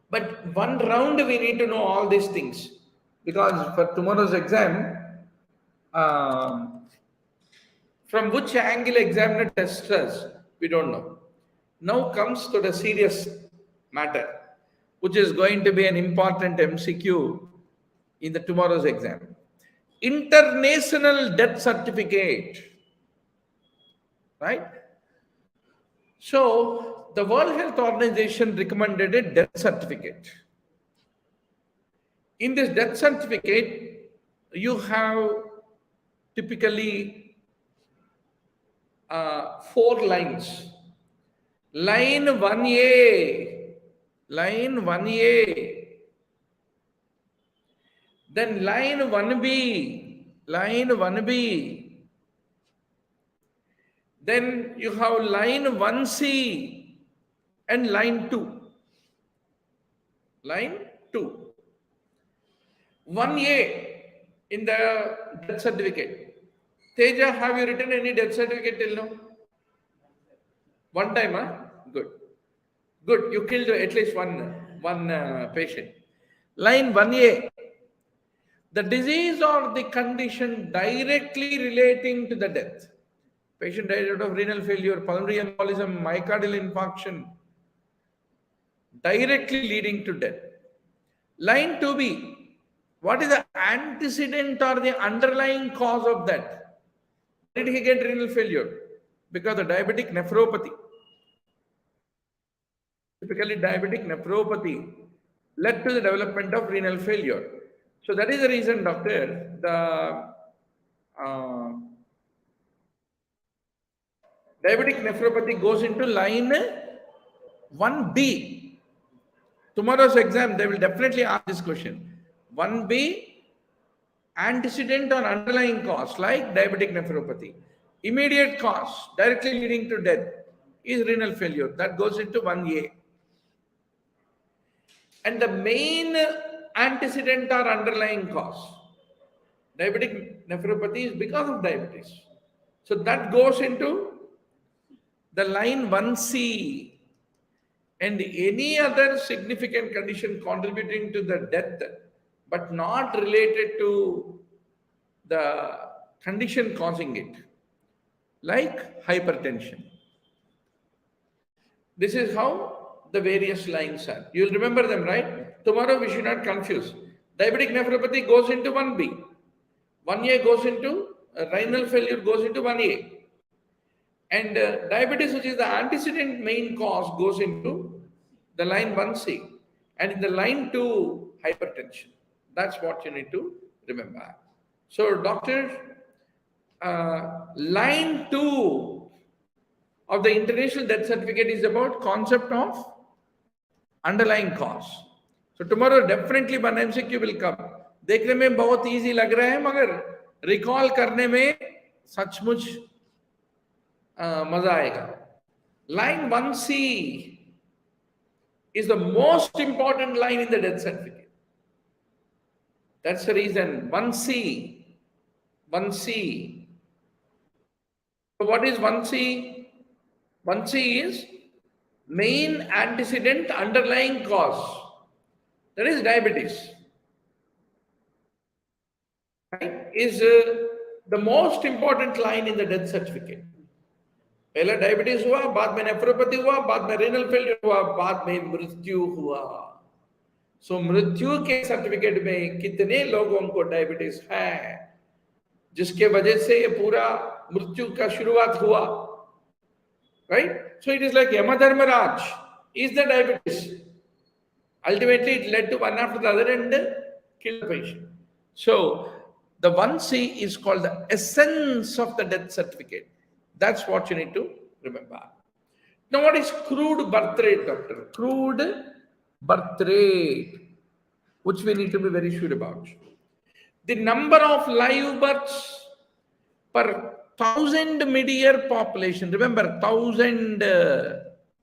But one round we need to know all these things because for tomorrow's exam, from which angle examiner tests us, we don't know. Now comes to the serious matter, which is going to be an important MCQ in the tomorrow's exam. International death certificate, right? So the World Health Organization recommended a death certificate. In this death certificate, you have typically 4 lines. Line 1A, line 1A, then line 1B, line 1B, then you have line 1C and line 2. Line 2. 1A in the death certificate. Teja, have you written any death certificate till now? One time, huh? Good. Good. You killed at least one patient. Line 1A. The disease or the condition directly relating to the death. Patient died out of renal failure, pulmonary embolism, myocardial infarction, directly leading to death. Line 2B. What is the antecedent or the underlying cause of that? Did he get renal failure? Because of diabetic nephropathy. Typically, diabetic nephropathy led to the development of renal failure. So that is the reason, doctor, the diabetic nephropathy goes into line 1B. Tomorrow's exam, they will definitely ask this question. 1B, antecedent or underlying cause like diabetic nephropathy. Immediate cause directly leading to death is renal failure. That goes into 1A. And the main antecedent or underlying cause, diabetic nephropathy, is because of diabetes. So that goes into the line 1C. And any other significant condition contributing to the death but not related to the condition causing it, like hypertension. This is how the various lines are. You will remember them, right? Tomorrow we should not confuse. Diabetic nephropathy goes into 1B. 1A goes into renal failure goes into 1A. And diabetes, which is the antecedent main cause, goes into the line 1C. And in the line 2, hypertension. That's what you need to remember. So, doctor, line 2 of the international death certificate is about concept of underlying cause. So tomorrow definitely one MCQ will come. देखने में बहुत easy लग रहा है, मगर recall करने में सचमुच मजा आएगा. Line 1C is the most important line in the death certificate. That's the reason 1C. So what is 1C? 1C is main antecedent underlying cause. That is diabetes. Right? Is the most important line in the death certificate. पहले diabetes हुआ, बाद में nephropathy हुआ, बाद में renal failure हुआ, बाद में मृत्यु हुआ. सो मृत्यु के सर्टिफिकेट में कितने लोगों को डायबिटीज है, जिसके वजह से ये पूरा मृत्यु का शुरुआत हुआ. Right? So it is like Yamadharmaraj is the diabetes. Ultimately, it led to one after the other and killed the patient. So the 1C is called the essence of the death certificate. That's what you need to remember. Now, what is crude birth rate, doctor? Crude birth rate, which we need to be very sure about. The number of live births per 1,000 mid-year population. Remember, 1,000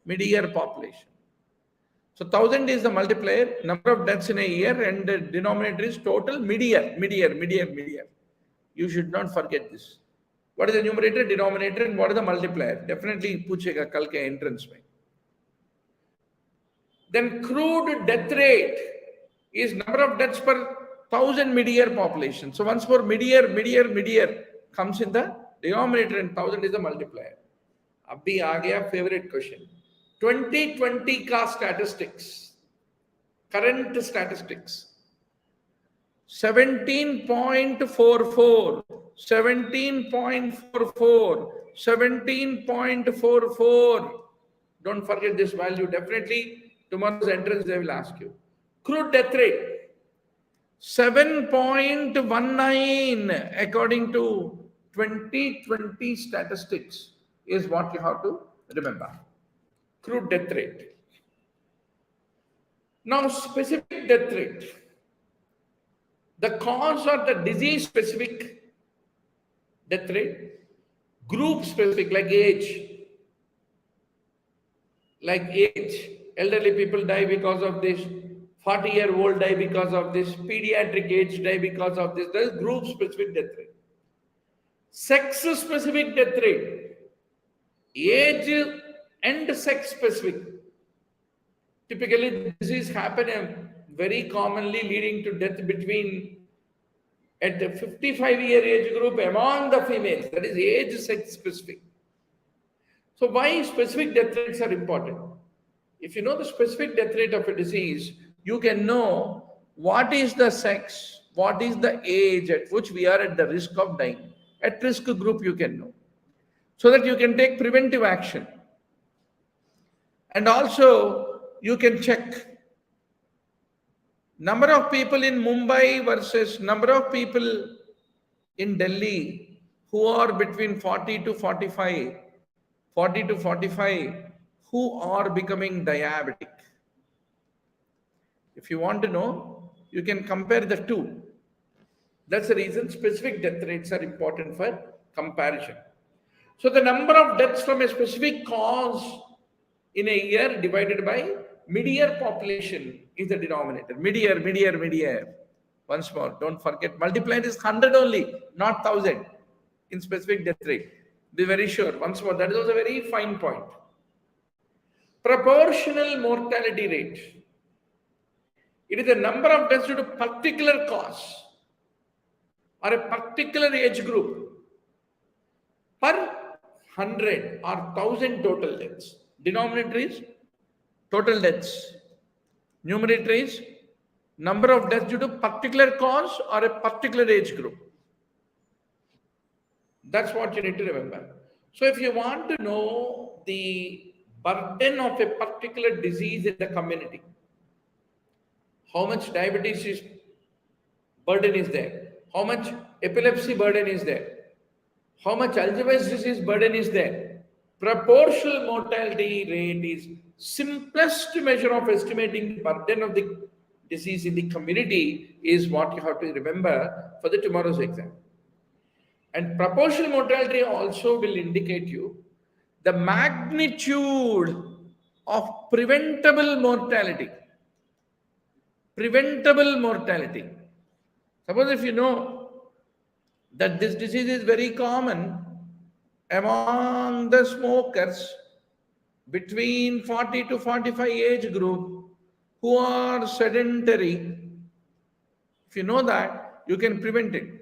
mid-year population. So 1,000 is the multiplier, number of deaths in a year, and the denominator is total mid-year. You should not forget this. What is the numerator, denominator, and what is the multiplier? Definitely पूछेगा कल के entrance में. Then crude death rate is number of deaths per 1,000 mid-year population. So once more mid-year comes in the denominator and 1,000 is the multiplier. अभी आ गया favorite question. 2020 का statistics, current statistics. 17.44, 17.44. Don't forget this value. Definitely tomorrow's entrance they will ask you. Crude death rate 7.19 according to 2020 statistics is what you have to remember. Crude death rate. Now specific death rate. The cause or the disease specific death rate, group specific like age, elderly people die because of this, 40-year-old die because of this, pediatric age die because of this. That is group specific death rate. Sex specific death rate, age and sex specific. Typically, disease happen very commonly leading to death between at the 55-year age group among the females. That is age sex specific. So why specific death rates are important? If you know the specific death rate of a disease, you can know what is the sex, what is the age at which we are at the risk of dying. At risk group you can know, so that you can take preventive action. And also you can check number of people in Mumbai versus number of people in Delhi who are between 40 to 45, who are becoming diabetic. If you want to know, you can compare the two. That's the reason specific death rates are important for comparison. So the number of deaths from a specific cause in a year divided by mid-year population is the denominator. Mid-year. Once more, don't forget, multiplier is 100 only, not 1,000 in specific death rate. Be very sure. Once more, that is also a very fine point. Proportional mortality rate. It is the number of deaths due to particular cause or a particular age group per 100 or 1000 total deaths. Denominator is total deaths. Numerator is number of deaths due to particular cause or a particular age group. That's what you need to remember. So if you want to know the burden of a particular disease in the community, how much diabetes is burden is there, how much epilepsy burden is there, how much Alzheimer's disease burden is there, proportional mortality rate is simplest measure of estimating the burden of the disease in the community is what you have to remember for the tomorrow's exam. And proportional mortality also will indicate you the magnitude of preventable mortality. Preventable mortality. Suppose if you know that this disease is very common among the smokers between 40 to 45 age group who are sedentary, if you know that, you can prevent it.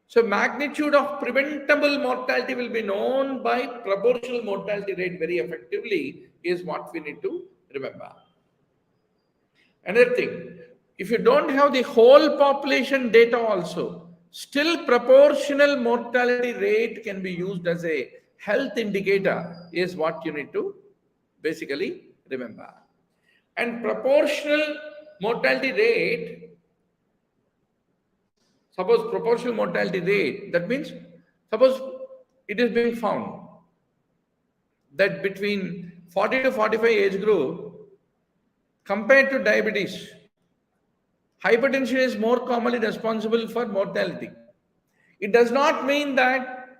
So magnitude of preventable mortality will be known by proportional mortality rate very effectively is what we need to remember. Another thing, if you don't have the whole population data also, still proportional mortality rate can be used as a health indicator is what you need to basically remember. And proportional mortality rate, suppose proportional mortality rate, that means suppose it is being found that between 40 to 45 age group compared to diabetes, hypertension is more commonly responsible for mortality. It does not mean that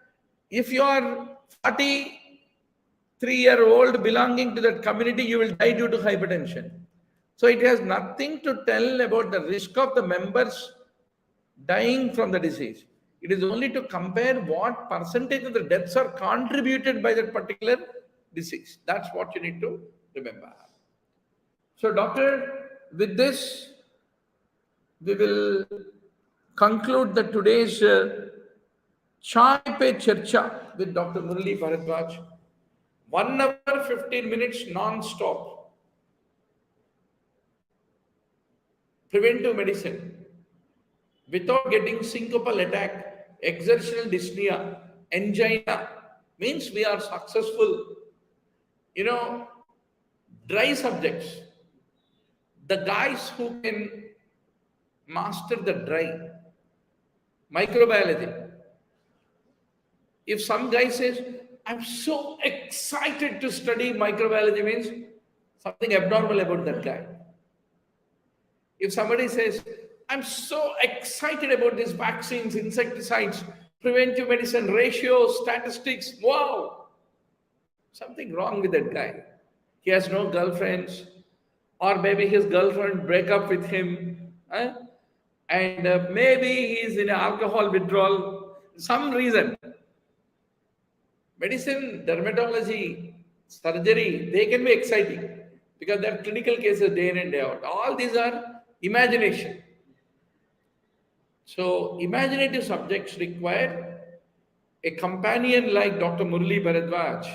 if you are 43-year-old belonging to that community, you will die due to hypertension. So it has nothing to tell about the risk of the members dying from the disease. It is only to compare what percentage of the deaths are contributed by that particular disease. That's what you need to remember. So, doctor, with this, we will conclude the today's Chai Pe Charcha with Dr. Murali Bharadwaz. 1 hour, 15 minutes non-stop. Preventive medicine. Without getting syncopal attack, exertional dyspnea, angina, means we are successful. You know, dry subjects, the guys who can master the dry, microbiology. If some guy says, I'm so excited to study microbiology, means something abnormal about that guy. If somebody says, I'm so excited about these vaccines, insecticides, preventive medicine, ratios, statistics, wow, something wrong with that guy. He has no girlfriends, or maybe his girlfriend break up with him, and maybe he's in alcohol withdrawal, some reason. Medicine, dermatology, surgery, they can be exciting because they're clinical cases day in and day out. All these are imagination. So imaginative subjects require a companion like Dr. Murali Bharadwaz,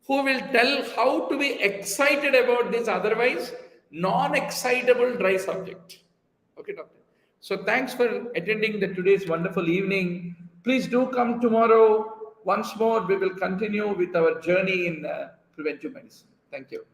who will tell how to be excited about this otherwise non-excitable dry subject. Okay, doctor. So thanks for attending today's wonderful evening. Please do come tomorrow. Once more, we will continue with our journey in preventive medicine. Thank you.